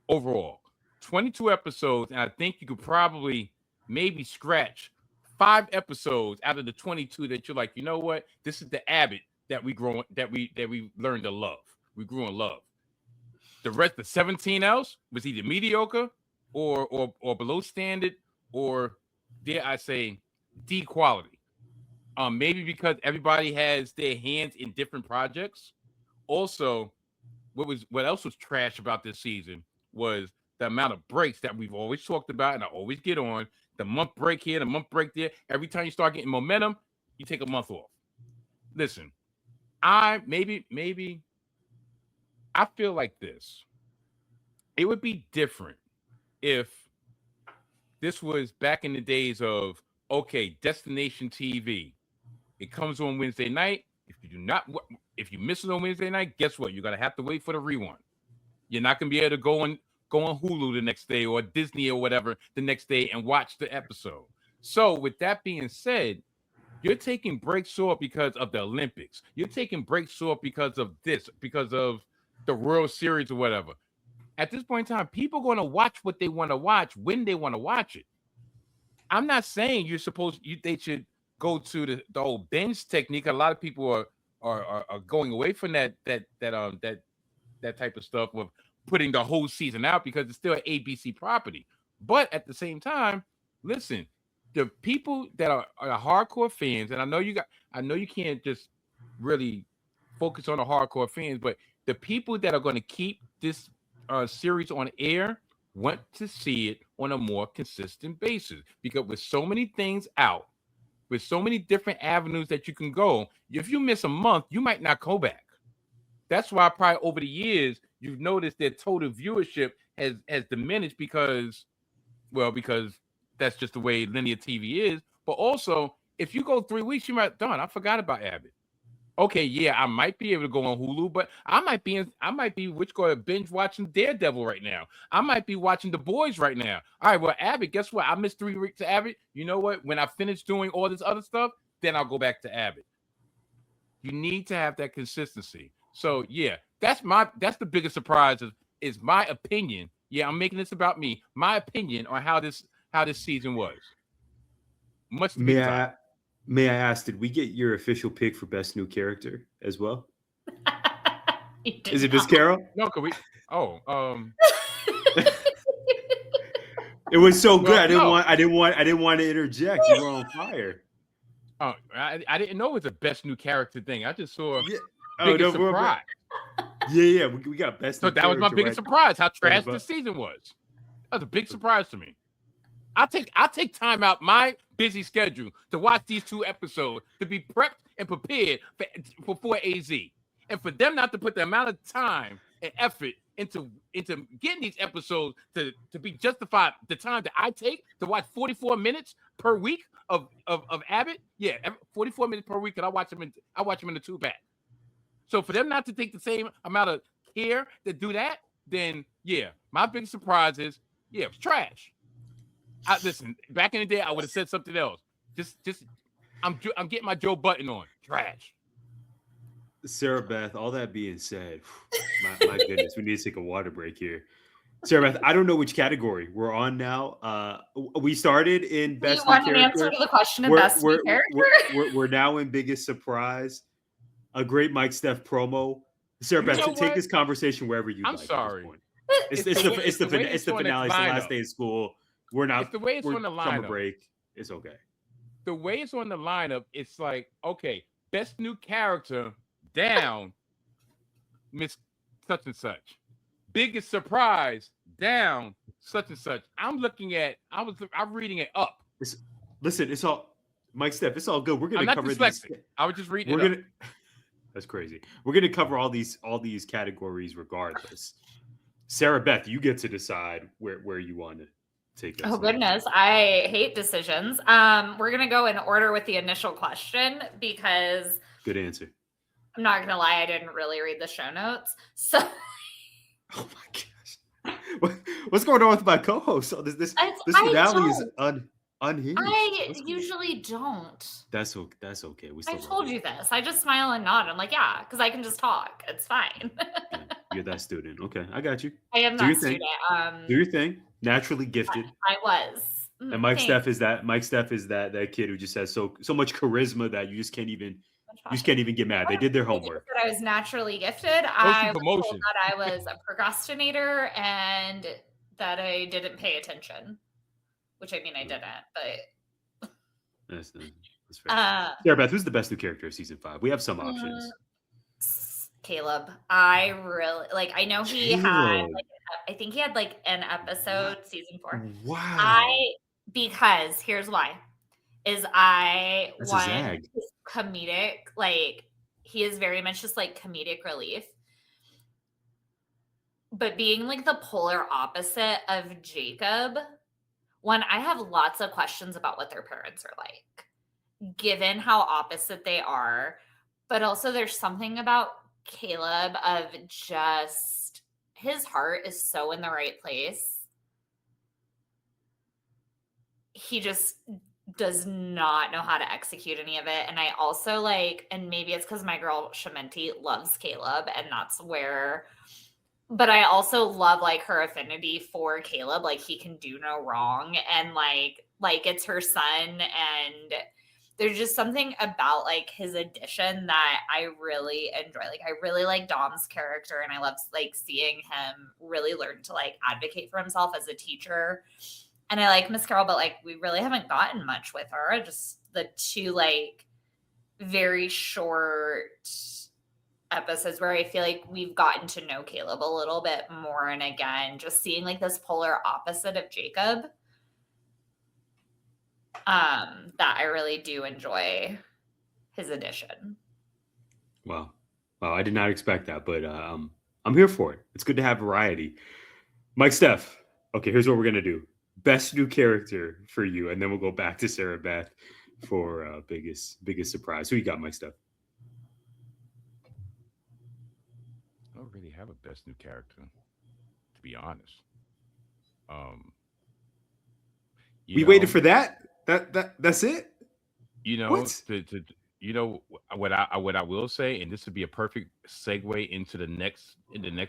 Overall, 22 episodes, and I think you could probably maybe scratch 5 episodes out of the 22 that you're like, you know what? This is the Abbott that we learned to love. We grew in love. The rest, the 17 else was either mediocre or below standard, or dare I say, D quality. Maybe because everybody has their hands in different projects. Also, what else was trash about this season was the amount of breaks that we've always talked about, and I always get on. The month break here, the month break there. Every time you start getting momentum, you take a month off. Listen, I feel like this. It would be different if this was back in the days of, okay, destination TV. It comes on Wednesday night. If you miss it on Wednesday night, guess what? You're gonna have to wait for the rerun. You're not gonna be able to go on Hulu the next day or Disney or whatever the next day and watch the episode. So with that being said, you're taking breaks off because of the Olympics. You're taking breaks off because of this, because of the World Series or whatever. At this point in time, people are going to watch what they want to watch when they want to watch it. I'm not saying they should go to the old binge technique. A lot of people are going away from that type of stuff of putting the whole season out because it's still an ABC property. But at the same time, listen, the people that are hardcore fans, and I know you can't just really focus on the hardcore fans, but the people that are going to keep this series on air want to see it on a more consistent basis, because with so many things out, with so many different avenues that you can go, if you miss a month, you might not go back. That's why probably over the years you've noticed that total viewership has diminished because that's just the way linear TV is. But also, if you go 3 weeks, you might I forgot about Abbott. Okay, yeah, I might be able to go on Hulu, but I might be going to binge watching Daredevil right now. I might be watching The Boys right now. All right, well, Abbott, guess what? I missed 3 weeks to Abbott. You know what? When I finish doing all this other stuff, then I'll go back to Abbott. You need to have that consistency. So yeah, that's the biggest surprise is my opinion. Yeah, I'm making this about me. My opinion on how this season was. May I ask, did we get your official pick for best new character as well? Is it Miss Carol? No, could we? Oh, it was so good. I didn't want to interject. You were on fire. I didn't know it was a best new character thing. I just saw surprise. Yeah, we got best. So that was my biggest surprise. How trash this season was. That was a big surprise to me. I'll take time out my busy schedule to watch these 2 episodes to be prepped and prepared for AZ, and for them not to put the amount of time and effort into getting these episodes to be justified. The time that I take to watch 44 minutes per week of Abbott, 44 minutes per week, and I watch them in the 2-pack. So for them not to take the same amount of care to do that, then yeah, my big surprise is it was trash. Listen, back in the day, I would have said something else. I'm getting my Joe Button on. Trash. Sarah Beth, all that being said, my goodness, we need to take a water break here. Sarah Beth, I don't know which category we're on now. We started in best new character. You want an answer to the question of best new character? We're now in biggest surprise. A great Mike Steph promo. Sarah Beth, take this conversation wherever you like. I'm sorry. It's the finale. It's the last day of school. We're not. It's the way it's on the lineup. Summer break. It's okay. The way it's on the lineup, it's like, okay, best new character down Miss such and such. Biggest surprise down such and such. I'm reading it up. Listen, it's all Mike Steph. It's all good. We're I'm gonna not cover dyslexic. these. I was just reading We're it up. gonna. That's crazy. We're gonna cover all these categories regardless. Sarah Beth, you get to decide where you want to take us. Oh goodness, I hate decisions. We're gonna go in order with the initial question because Good answer. I'm not gonna lie, I didn't really read the show notes. So Oh my gosh, what's going on with my co-host? So this finale is unhinged. I usually don't. That's okay. I told you this. I just smile and nod. I'm like, yeah, because I can just talk. It's fine. Yeah, you're that student. Okay, I got you. I am Do your that thing. student. Do your thing. Naturally gifted. I was. And Mike Steph is that kid who just has so much charisma that you just can't even get mad. They did their homework. That I was naturally gifted. I was told that I was a procrastinator and that I didn't pay attention. Which I mean I didn't, but that's fair. Sarah Beth, who's the best new character of season 5? We have some options. Caleb. I really I know he had I think he had an episode season 4. Wow. Because here's why. Is I That's want his comedic, he is very much just comedic relief. But being the polar opposite of Jacob, I have lots of questions about what their parents are like, given how opposite they are. But also there's something about Caleb of just his heart is so in the right place. He just does not know how to execute any of it. And I also and maybe it's because my girl Shamenti loves Caleb and that's where, but I also love her affinity for Caleb. He can do no wrong. And it's her son. And there's just something about his addition that I really enjoy. I really like Dom's character and I love seeing him really learn to advocate for himself as a teacher. And I like Miss Carol, but we really haven't gotten much with her. Just the two very short episodes where I feel we've gotten to know Caleb a little bit more. And again, just seeing this polar opposite of Jacob. That I really do enjoy his addition. Wow. I did not expect that, but I'm here for it. It's good to have variety. Mike Steph. Okay, here's what we're gonna do. Best new character for you, and then we'll go back to Sarah Beth for biggest surprise. Who you got, Mike Steph? I don't really have a best new character, to be honest. We waited for that. That's it. What I will say, and this would be a perfect segue into the next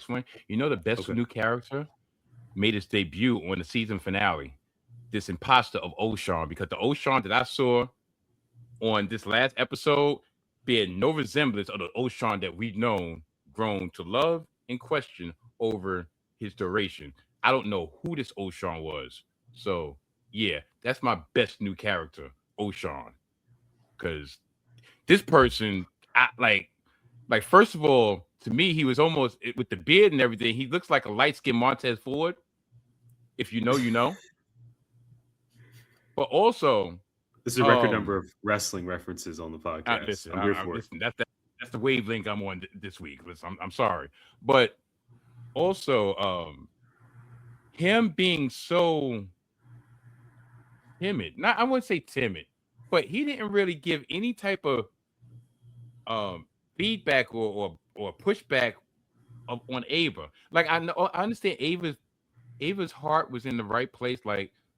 one. The best new character made its debut on the season finale. This imposter of O'Shawn, because the O'Shawn that I saw on this last episode bear no resemblance of the O'Shawn that we've grown to love and question over his duration. I don't know who this O'Shawn was. So yeah, that's my best new character, O'Shawn. Because this person, first of all, to me, he was almost, with the beard and everything, he looks like a light-skinned Montez Ford. If you know, you know. But also, this is a record number of wrestling references on the podcast. I'm here for it. That's the wavelength I'm on this week. I'm sorry. But also, him being so timid. I wouldn't say timid, but he didn't really give any type of feedback or pushback on Ava. I understand Ava's heart was in the right place.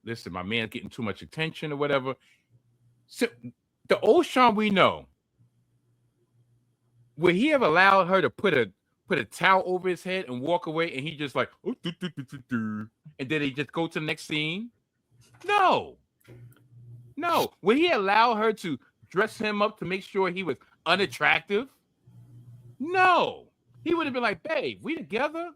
Listen, my man's getting too much attention or whatever. So the O'Shawn we know, would he have allowed her to put a towel over his head and walk away, and he just and then he just go to the next scene? No. Would he allow her to dress him up to make sure he was unattractive? No. He would have been like, babe, we together?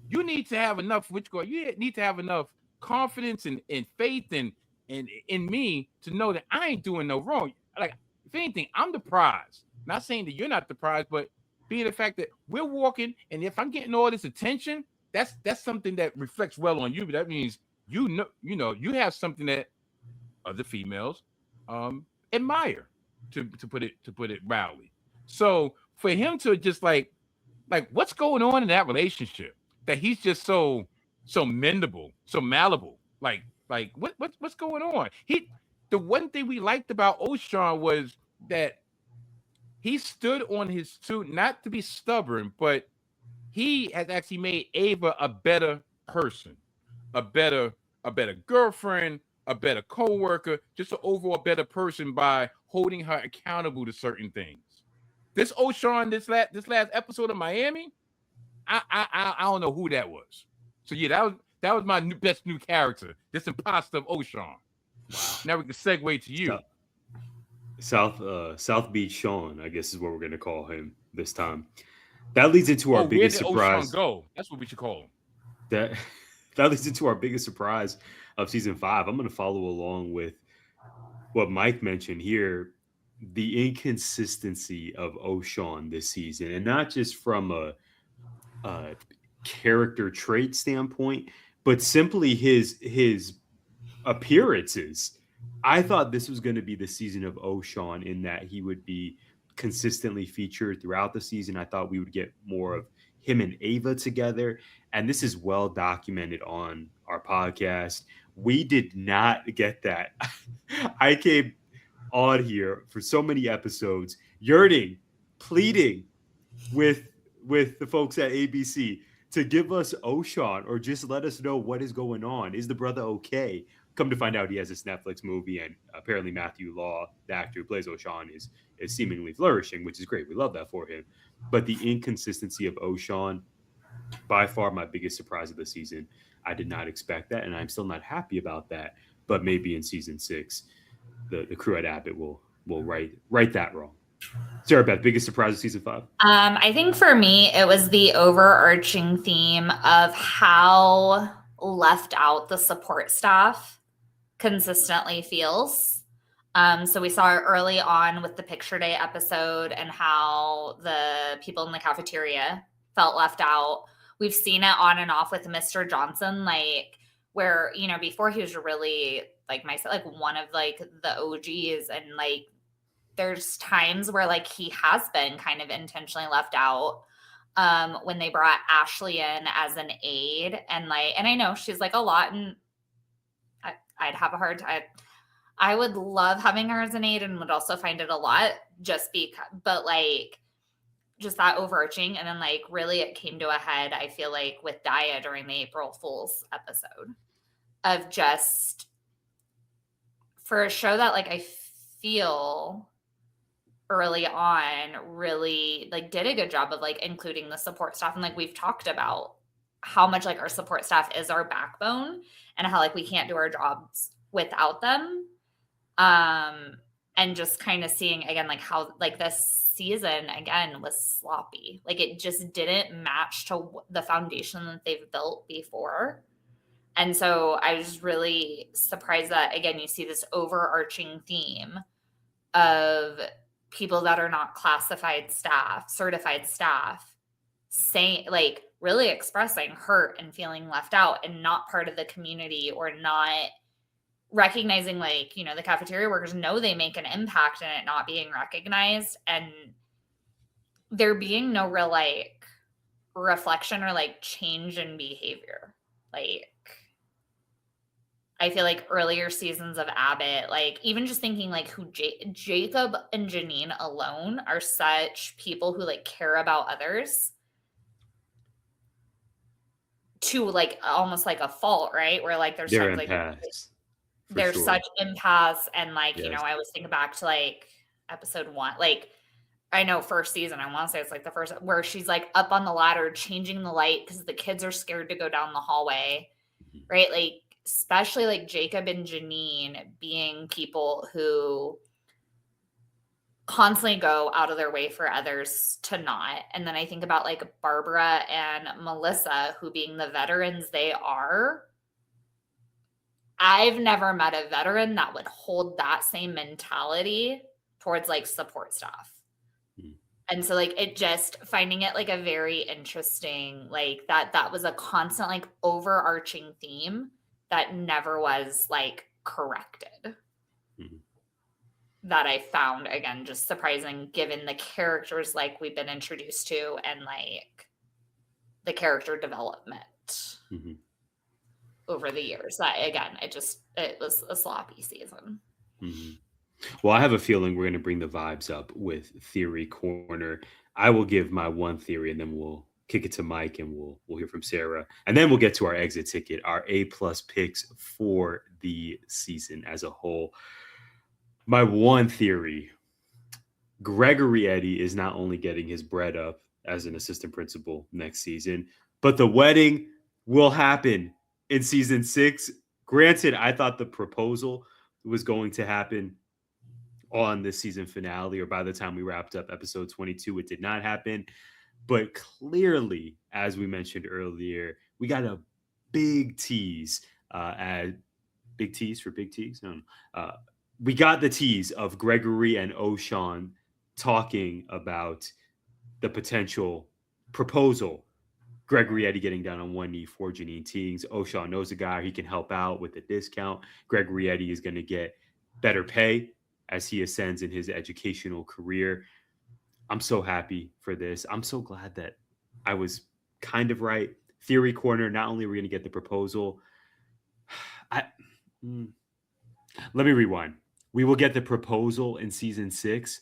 You need to have enough, you need to have enough confidence and faith and in me to know that I ain't doing no wrong. If anything, I'm the prize. Not saying that you're not surprised, but being the fact that we're walking, and if I'm getting all this attention, that's something that reflects well on you. But that means you have something that other females admire, to put it mildly. So for him to just like what's going on in that relationship, that he's just so mendable, so malleable. What's going on? The one thing we liked about O'Shawn was that he stood on his two, not to be stubborn, but he has actually made Ava a better person, a better girlfriend, a better co-worker, just an overall better person by holding her accountable to certain things. This O'Shawn, this last episode of Miami, I don't know who that was. So yeah, that was my best new character, this imposter of O'Shawn. Wow. Now we can segue to you. South Beach Sean, I guess is what we're gonna call him this time. That leads into our biggest surprise. O'Shawn go? That's what we should call him. That leads into our biggest surprise of season 5. I'm gonna follow along with what Mike mentioned here. The inconsistency of O'Shawn this season, and not just from a character trait standpoint, but simply his appearances. I thought this was going to be the season of O'Shawn, in that he would be consistently featured throughout the season. I thought we would get more of him and Ava together, and this is well documented on our podcast. We did not get that. I came on here for so many episodes yearning, pleading with the folks at ABC to give us O'Shawn, or just let us know what is going on. Is the brother okay? Come to find out, he has this Netflix movie, and apparently Matthew Law, the actor who plays O'Shawn, is seemingly flourishing, which is great. We love that for him. But the inconsistency of O'Shawn, by far my biggest surprise of the season. I did not expect that, and I'm still not happy about that. But maybe in season 6, the crew at Abbott will right that wrong. Sarah Beth, biggest surprise of season 5? I think for me, it was the overarching theme of how left out the support staff consistently feels. So we saw it early on with the Picture Day episode and how the people in the cafeteria felt left out. We've seen it on and off with Mr. Johnson, like where, you know, before he was really like one of like the OGs, and like there's times where like he has been kind of intentionally left out. When they brought Ashley in as an aide, and I know she's like a lot, and I'd have a hard time. I would love having her as an aide, and would also find it a lot just because, but like just that overarching. And then like really it came to a head, I feel like, with Daya during the April Fool's episode, of just for a show that like I feel early on really like did a good job of like including the support staff. And like we've talked about how much like our support staff is our backbone, and how like we can't do our jobs without them. And just kind of seeing again like how like this season again was sloppy. Like it just didn't match to the foundation that they've built before. And so I was really surprised that again you see this overarching theme of people that are not classified staff, certified staff, saying like really expressing hurt and feeling left out and not part of the community, or not recognizing like, you know, the cafeteria workers know they make an impact and it not being recognized, and there being no real like reflection or like change in behavior. Like I feel like earlier seasons of Abbott, like even just thinking like who Jacob and Janine alone are such people who like care about others to like almost like a fault, right? Where like there's They're like empaths. there's sure. such impasse, and like, Yes. you know, I was thinking back to like episode 1, like I know first season, I want to say it's like the first, where she's like up on the ladder changing the light because the kids are scared to go down the hallway, right? Like especially like Jacob and Janine being people who constantly go out of their way for others to not. And then I think about like Barbara and Melissa, who being the veterans they are, I've never met a veteran that would hold that same mentality towards like support staff. And so like it just finding it like a very interesting, like that was a constant like overarching theme that never was like corrected. Mhm. That I found again just surprising given the characters like we've been introduced to and like the character development Mhm. over the years. That again, it was a sloppy season. Mhm. Well, I have a feeling we're going to bring the vibes up with Theory Corner. I will give my one theory, and then we'll kick it to Mike, and we'll hear from Sarah, and then we'll get to our exit ticket, our A+ picks for the season as a whole. My one theory: Gregory Eddy is not only getting his bread up as an assistant principal next season, but the wedding will happen in season 6. Granted, I thought the proposal was going to happen on the season finale, or by the time we wrapped up episode 22. It did not happen. But clearly, as we mentioned earlier, we got a big tease at big tease for big tease. No, we got the tease of Gregory and O'Shawn talking about the potential proposal. Gregory Eddy getting down on one knee for Janine Teagues. O'Shawn knows a guy he can help out with a discount. Gregory Eddy is going to get better pay as he ascends in his educational career. I'm so happy for this. I'm so glad that I was kind of right. Theory Corner, not only are we going to get the proposal, let me rewind. We will get the proposal in season 6.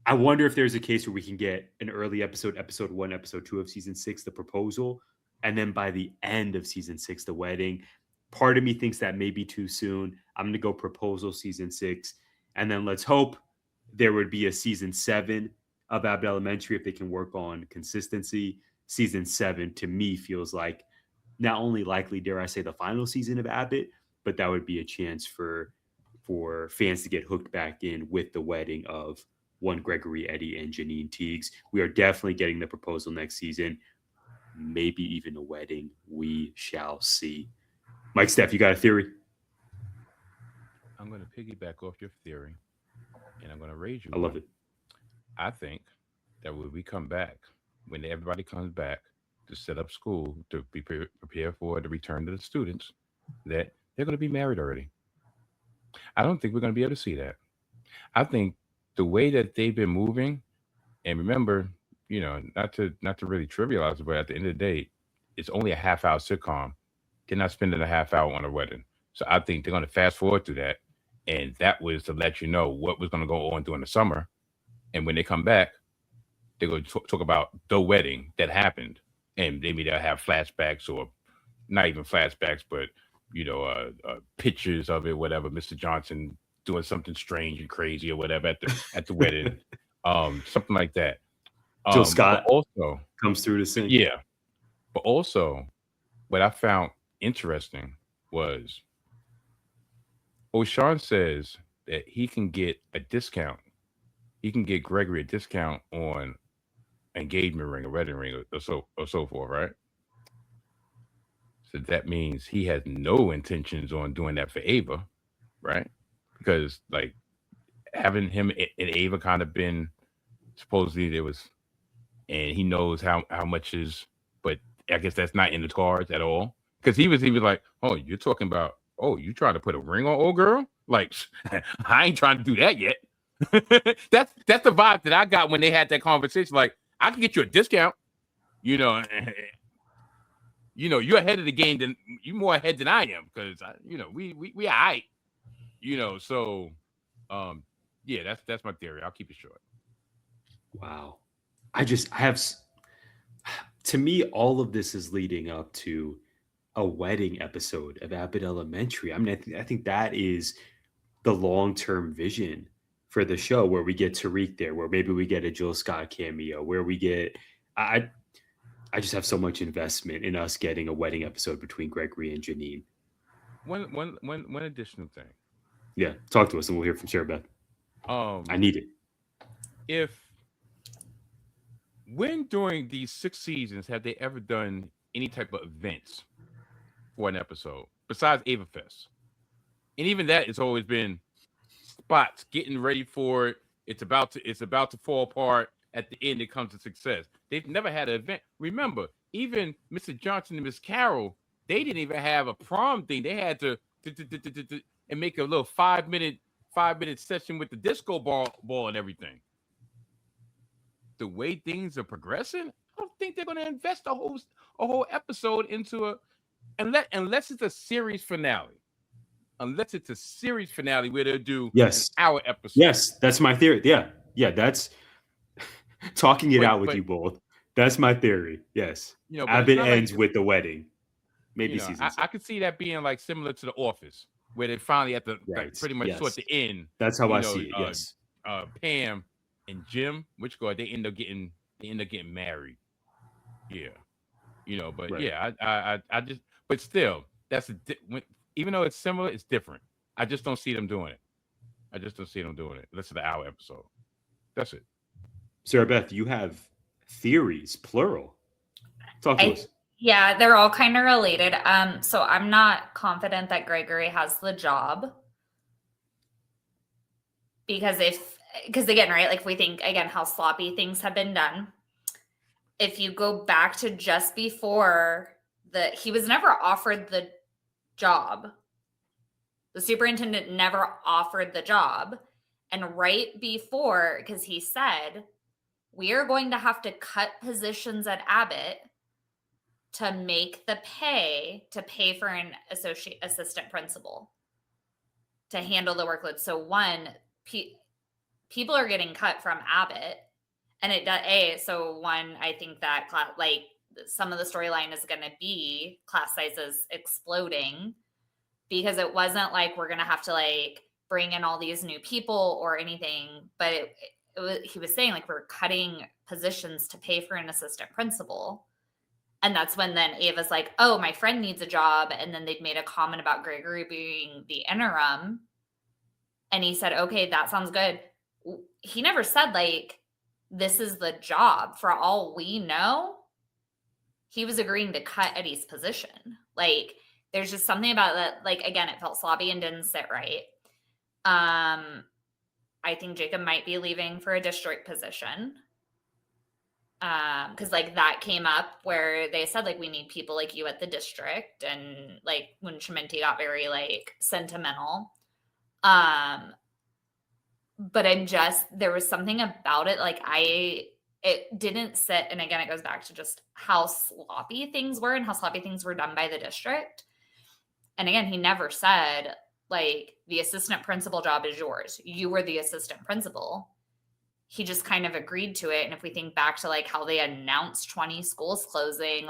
I wonder if there's a case where we can get an early episode 1, episode 2 of season 6, the proposal, and then by the end of season 6, the wedding. Part of me thinks that may be too soon. I'm going to go proposal season 6, and then let's hope there would be a season 7 of Abbott Elementary if they can work on consistency. Season 7 to me feels like not only likely, dare I say, the final season of Abbott, but that would be a chance for fans to get hooked back in with the wedding of one Gregory Eddy and Janine Teagues. We are definitely getting the proposal next season. Maybe even a wedding. We shall see. Mike Steph, you got a theory? I'm going to piggyback off your theory, and I'm going to raise you. I love it. I think that when we come back, when everybody comes back to set up school to be prepared for the return of the students, that they're going to be married already. I don't think we're going to be able to see that. I think the way that they've been moving, and remember, not to really trivialize it, but at the end of the day, it's only a half-hour sitcom. They're not spending a half hour on a wedding. So I think they're going to fast forward through that. And that was to let you know what was going to go on during the summer. And when they come back, they're going to talk about the wedding that happened. And maybe they'll have flashbacks, or not even flashbacks, but, pictures of it, whatever. Mr. Johnson doing something strange and crazy or whatever at the wedding. Something like that. Jill Scott also comes through to sing. Yeah. But also, what I found interesting was O'Shawn says that he can get a discount. He can get Gregory a discount on engagement ring, a wedding ring, or so forth, right? So that means he has no intentions on doing that for Ava, right? Because like having him and Ava kind of been supposedly there was, and he knows how much is, but I guess that's not in the cards at all. Because he was like, oh, you're talking about, oh, you trying to put a ring on old girl? Like, I ain't trying to do that yet. That's the vibe that I got when they had that conversation. Like, I can get you a discount. You're ahead of the game than you more ahead than I am, because we all right. So yeah, that's my theory. I'll keep it short. Wow. I have, to me, all of this is leading up to a wedding episode of Abbott Elementary. I mean, I think that is the long-term vision for the show, where we get Tariq there, where maybe we get a Jill Scott cameo, where we get, I just have so much investment in us getting a wedding episode between Gregory and Janine. One additional thing. Yeah. Talk to us and we'll hear from Sarah Beth. I need it. When during these 6 seasons have they ever done any type of events for an episode besides Ava Fest? And even that, it's always been spots getting ready for it. It's about to fall apart, at the end it comes to success. They've never had an event. Remember, even Mr. Johnson and Miss Carroll, they didn't even have a prom thing. They had to and make a little 5-minute session with the disco ball and everything. The way things are progressing, I don't think they're going to invest a whole episode into unless it's a series finale. Unless it's a series finale where they'll do an hour episode. Yes, that's my theory. Yeah, that's talking it out with you both. That's my theory. Yes. Abbott ends with the wedding. Maybe season 6. I could see that being like similar to The Office, where they finally at the pretty much toward the end. That's how I see it. Yes. Pam and Jim, they end up getting married. Yeah. But I just, but still, even though it's similar, it's different. I just don't see them doing it. Unless it's the hour episode. That's it. Sarah Beth, you have theories, plural. Talk to us. Yeah, they're all kind of related. So I'm not confident that Gregory has the job. Because again, right, like if we think again how sloppy things have been done. If you go back to just before he was never offered the job. The superintendent never offered the job. And right before, because he said, we are going to have to cut positions at Abbott to make the pay for an assistant principal to handle the workload. So one, people are getting cut from Abbott. And I think that some of the storyline is going to be class sizes exploding because it wasn't like we're going to have to bring in all these new people or anything. But he was saying we're cutting positions to pay for an assistant principal. And that's when then Ava's like, oh, my friend needs a job. And then they'd made a comment about Gregory being the interim. And he said, okay, that sounds good. He never said this is the job. For all we know, he was agreeing to cut Eddie's position. There's just something about that. Again, it felt sloppy and didn't sit right. I think Jacob might be leaving for a district position. Because that came up where they said we need people like you at the district, and when Chimenti got very sentimental. But there was something about it it didn't sit. And again, it goes back to just how sloppy things were and how sloppy things were done by the district. And again, he never said the assistant principal job is yours. You were the assistant principal. He just kind of agreed to it. And if we think back to how they announced 20 schools closing,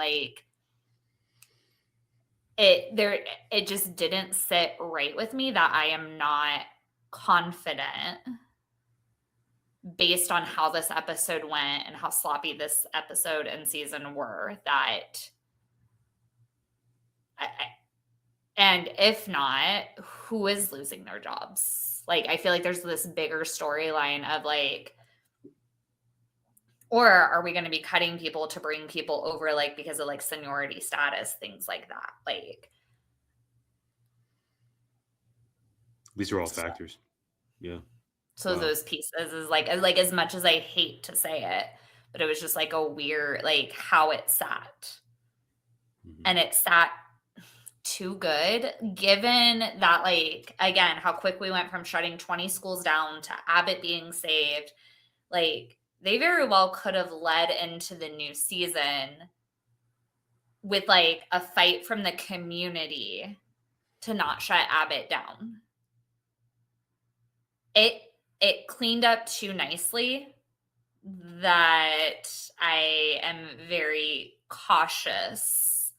it just didn't sit right with me that I am not confident based on how this episode went and how sloppy this episode and season were that and if not, who is losing their jobs? I feel there's this bigger storyline of or are we going to be cutting people to bring people over because of seniority status, things like that. These are all factors. Yeah. So those pieces is as much as I hate to say it, but it was just a weird, how it sat. Mm-hmm. And it sat too good, given that, again, how quick we went from shutting 20 schools down to Abbott being saved. They very well could have led into the new season with a fight from the community to not shut Abbott down. It cleaned up too nicely that I am very cautious,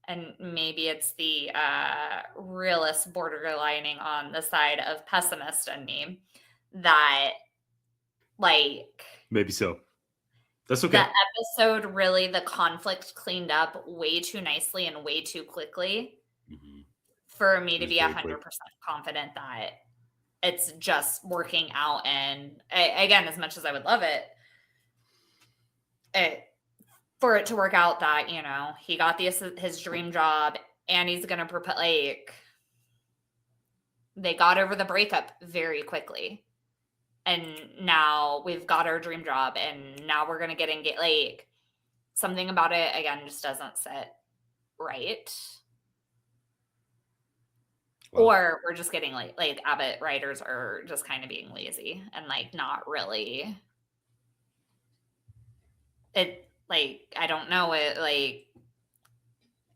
and maybe it's the realist borderlining on the side of pessimist in me that maybe so. That's okay. That episode really, the conflict cleaned up way too nicely and way too quickly for me to be 100% confident that it's just working out. And again, as much as I would love it for it to work out that, he got his dream job and he's going to propose, they got over the breakup very quickly. and now we've got our dream job, and now we're gonna get engaged. Like, something about it again just doesn't sit right. Wow. Or we're just getting like Abbott writers are just kind of being lazy and like not really. It like I don't know it like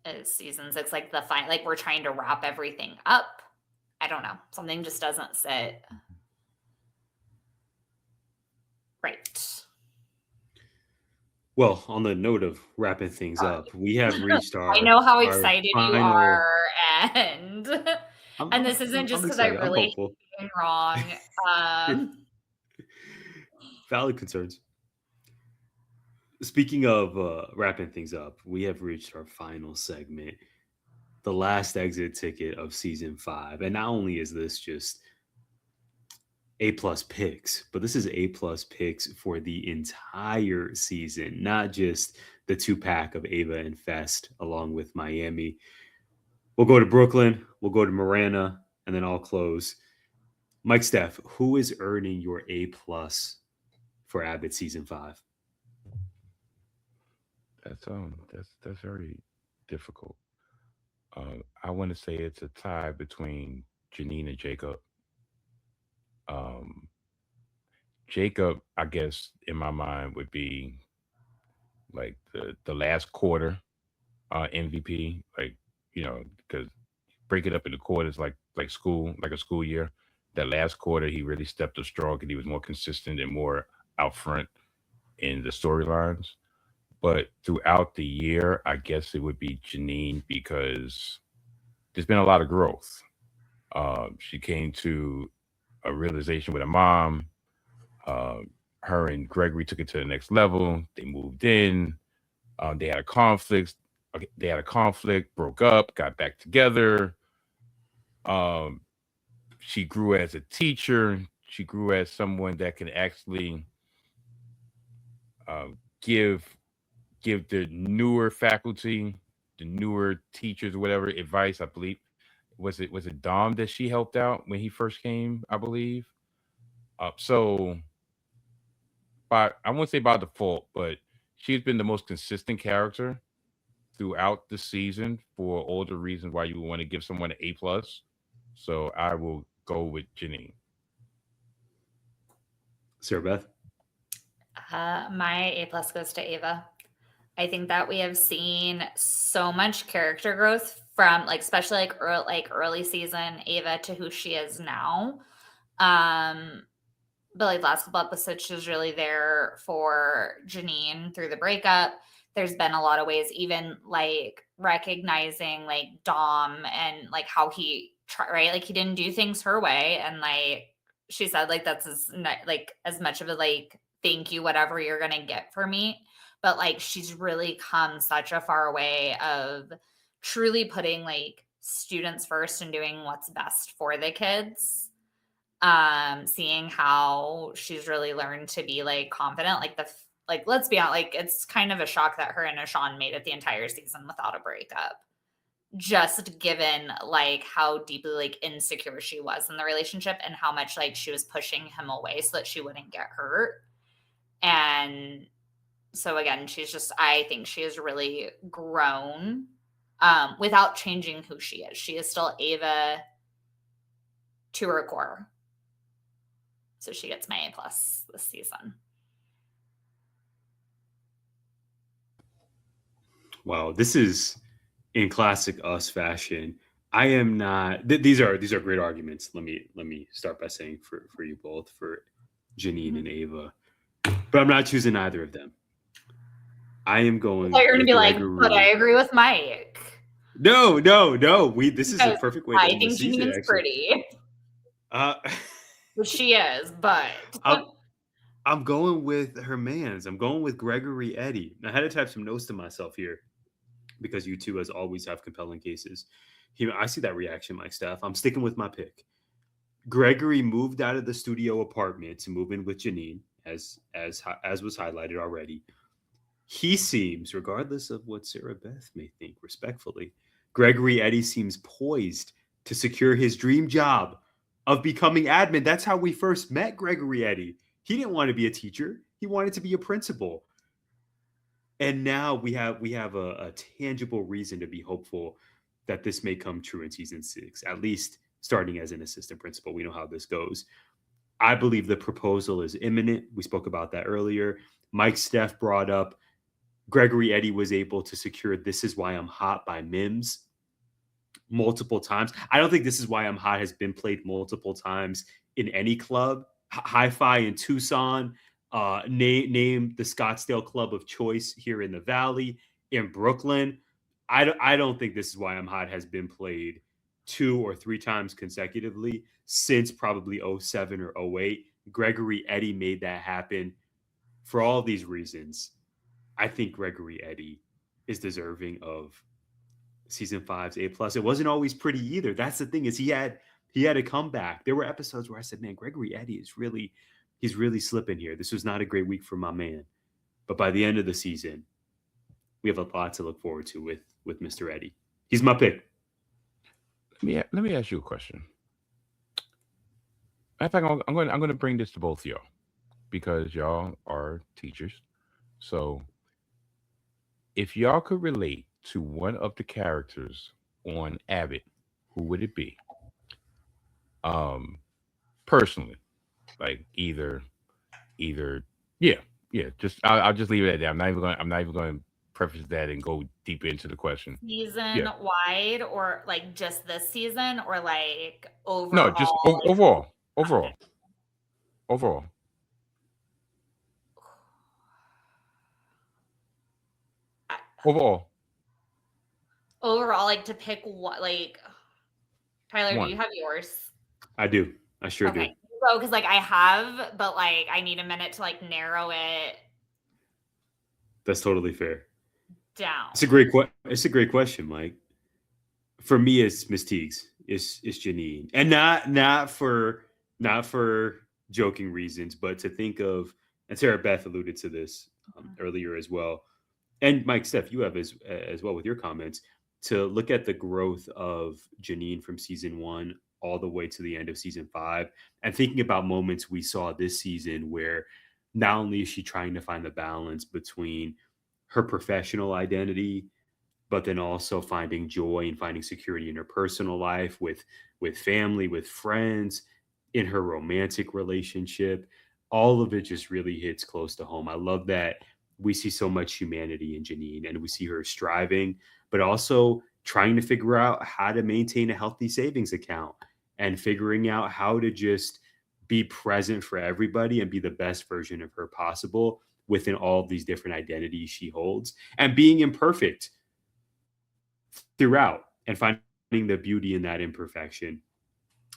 it's season 6 like the fine like we're trying to wrap everything up. I don't know. Something just doesn't sit right. Well, on the note of wrapping things up, we have reached I know how our excited you final. are, and I'm, this isn't just I'm because I excited. I'm really hate hopeful. being wrong. Valid concerns. Speaking of wrapping things up, we have reached our final segment, the last exit ticket of season 5. And not only is this just A plus picks, but this is A plus picks for the entire season, not just the 2-pack of Ava and Fest along with Miami. We'll go to Brooklyn, we'll go to Marana, and then I'll close. Mike Steph, who is earning your A plus for Abbott season 5? That's very difficult. I want to say it's a tie between Janine and Jacob. Um, Jacob, I guess, in my mind, would be like the last quarter MVP. Like, because break it up into quarters, like school, like a school year. That last quarter, he really stepped up strong and he was more consistent and more out front in the storylines. But throughout the year, I guess it would be Janine because there's been a lot of growth. She came to a realization with her mom. Uh, Her and Gregory took it to the next level. They moved in. They had a conflict. Okay, they had a conflict, broke up, got back together. Um, she grew as a teacher. She grew as someone that can actually uh, give the newer faculty, the newer teachers, or whatever advice. I believe was it Dom that she helped out when he first came. I believe. So I won't say by default, but she's been the most consistent character throughout the season for all the reasons why you would want to give someone an A plus. So I will go with Janine. Sarah Beth? My A plus goes to Ava. I think that we have seen so much character growth from like especially early season Ava to who she is now. But like last couple episodes, she was really there for Janine through the breakup. There's been a lot of ways, even like recognizing like Dom and like how he right, like he didn't do things her way, and like she said, like that's as much of a like thank you, whatever you're gonna get for me. But like she's really come such a far way of truly putting like students first and doing what's best for the kids. Seeing how she's really learned to be like confident, like let's be honest, like it's kind of a shock that her and Ashawn made it the entire season without a breakup, just given like how deeply like insecure she was in the relationship and how much like she was pushing him away so that she wouldn't get hurt. And so again, I think she has really grown without changing who she is. She is still Ava to her core. So she gets my A plus this season. Wow, this is in classic us fashion. I am not. These are great arguments. Let me start by saying for you both, for Janine and Ava, but I'm not choosing either of them. I am going. You're going to be Gregory. like, but I agree with Mike. No. This is a perfect way to end the season. Janine's pretty. She is, but I'm going with her mans. I'm going with Gregory Eddie. I had to type some notes to myself here because you two, as always, have compelling cases. I see that reaction, Mike Steph. I'm sticking with my pick. Gregory moved out of the studio apartment to move in with Janine, as was highlighted already. He seems, regardless of what Sarah Beth may think, respectfully, Gregory Eddie seems poised to secure his dream job of becoming admin. That's how we first met Gregory Eddy. He didn't want to be a teacher. He wanted to be a principal. And now we have a tangible reason to be hopeful that this may come true in season 6, at least starting as an assistant principal. We know how this goes. I believe the proposal is imminent. We spoke about that earlier. Mike Steph brought up Gregory Eddy was able to secure This Is Why I'm Hot by Mims multiple times. I don't think This Is Why I'm Hot has been played multiple times in any club. Hi-Fi in Tucson, name the Scottsdale Club of Choice here in the Valley, in Brooklyn. I don't think This Is Why I'm Hot has been played 2 or 3 times consecutively since probably 07 or 08. Gregory Eddy made that happen. For all these reasons, I think Gregory Eddy is deserving of season 5's A+. It wasn't always pretty either. That's the thing, is he had a comeback. There were episodes where I said, man, Gregory Eddy he's really slipping here. This was not a great week for my man. But by the end of the season, we have a lot to look forward to with Mr. Eddy. He's my pick. Let me ask you a question. In fact, I'm going to bring this to both of y'all because y'all are teachers. So if y'all could relate to one of the characters on Abbott, who would it be? Personally, like either, yeah. Just I'll just leave it at that. I'm not even going to preface that and go deeper into the question. Season wide, or like just this season, or like overall? No, just overall. Okay. Overall. Overall, like to pick what, like, Tyler, One. do you have yours? I do. I sure do. So, because like I have, but like I need a minute to like narrow it That's totally fair. down. It's a great question, Mike. For me, it's Miss Teagues. It's Janine, and not for joking reasons, but to think of, and Sarah Beth alluded to this earlier as well, and Mike Steph, you have as well with your comments, to look at the growth of Janine from season 1 all the way to the end of season 5, and thinking about moments we saw this season where not only is she trying to find the balance between her professional identity, but then also finding joy and finding security in her personal life with family, with friends, in her romantic relationship. All of it just really hits close to home. I love that we see so much humanity in Janine, and we see her striving, but also trying to figure out how to maintain a healthy savings account and figuring out how to just be present for everybody and be the best version of her possible within all of these different identities she holds, and being imperfect throughout and finding the beauty in that imperfection.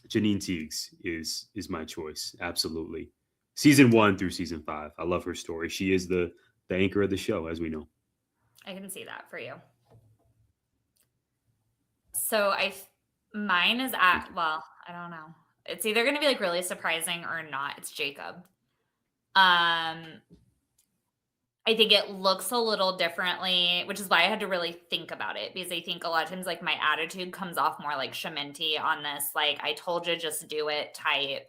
Janine Teagues is my choice. Absolutely. Season 1 through season 5. I love her story. She is the anchor of the show, as we know. I can see that for you. So mine is I don't know. It's either going to be like really surprising or not. It's Jacob. I think it looks a little differently, which is why I had to really think about it, because I think a lot of times like my attitude comes off more like Shaminti on this, like I told you, just do it type.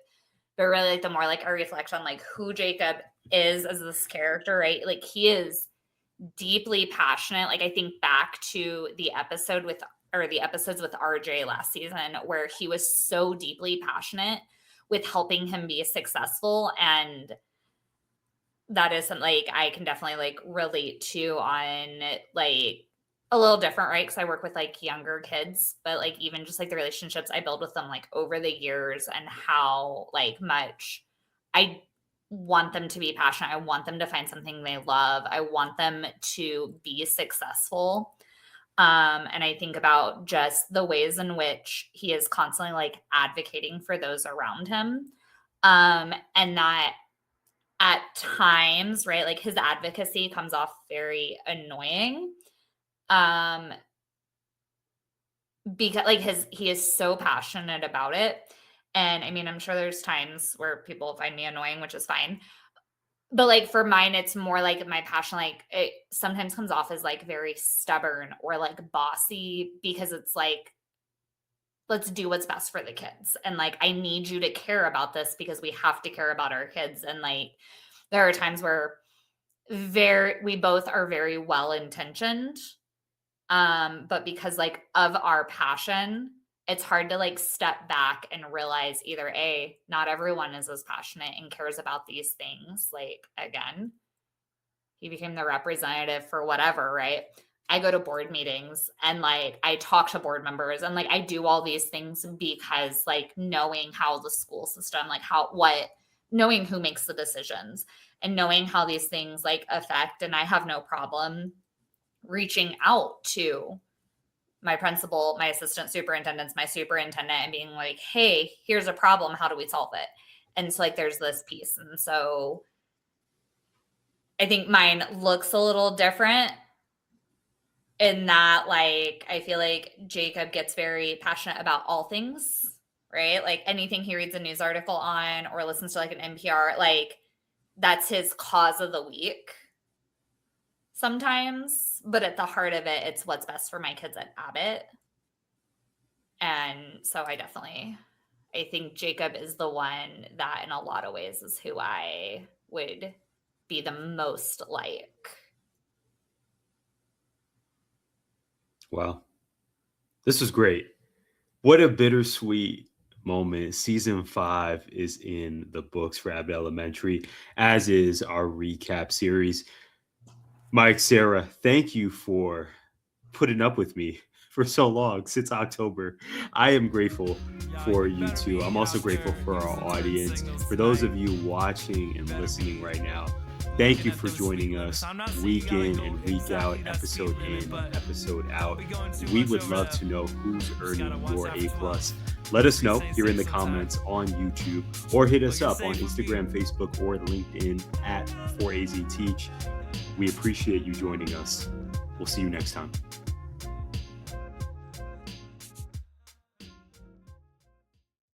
But really, like, the more like I reflect on like who Jacob is as this character, right? Like he is deeply passionate. Like I think back to the episodes with RJ last season, where he was so deeply passionate with helping him be successful, and that is something like I can definitely like relate to on like a little different, right? Because I work with like younger kids, but like even just like the relationships I build with them like over the years, and how like much I want them to be passionate. I want them to find something they love. I want them to be successful. And I think about just the ways in which he is constantly like advocating for those around him. And that at times, right, like his advocacy comes off very annoying. Because like he is so passionate about it. And I mean, I'm sure there's times where people find me annoying, which is fine. But like for mine, it's more like my passion, like it sometimes comes off as like very stubborn or like bossy, because it's like let's do what's best for the kids. And like, I need you to care about this because we have to care about our kids. And like, there are times where we both are very well intentioned. But because like of our passion, it's hard to like step back and realize either A, not everyone is as passionate and cares about these things. Like, again, he became the representative for whatever, right? I go to board meetings and like I talk to board members and like I do all these things because like knowing how the school system, like knowing who makes the decisions and knowing how these things like affect. And I have no problem reaching out to my principal, my assistant superintendents, my superintendent, and being like, hey, here's a problem. How do we solve it? And so like, there's this piece. And so I think mine looks a little different in that, like, I feel like Jacob gets very passionate about all things, right? Like anything he reads a news article on or listens to like an NPR, like that's his cause of the week sometimes. But at the heart of it, it's what's best for my kids at Abbott. And so I think Jacob is the one that in a lot of ways is who I would be the most like. Wow. This was great. What a bittersweet moment. Season 5 is in the books for Abbott Elementary, as is our recap series. Mike, Sarah, thank you for putting up with me for so long, since October. I am grateful for you two. I'm also grateful for our audience. For those of you watching and listening right now, thank you for joining us week in and week out, episode in, episode out. We would love to know who's earning your A+. Let us know here in the comments on YouTube, or hit us up on Instagram, Facebook, or LinkedIn at 4AZTeach. We appreciate you joining us. We'll see you next time.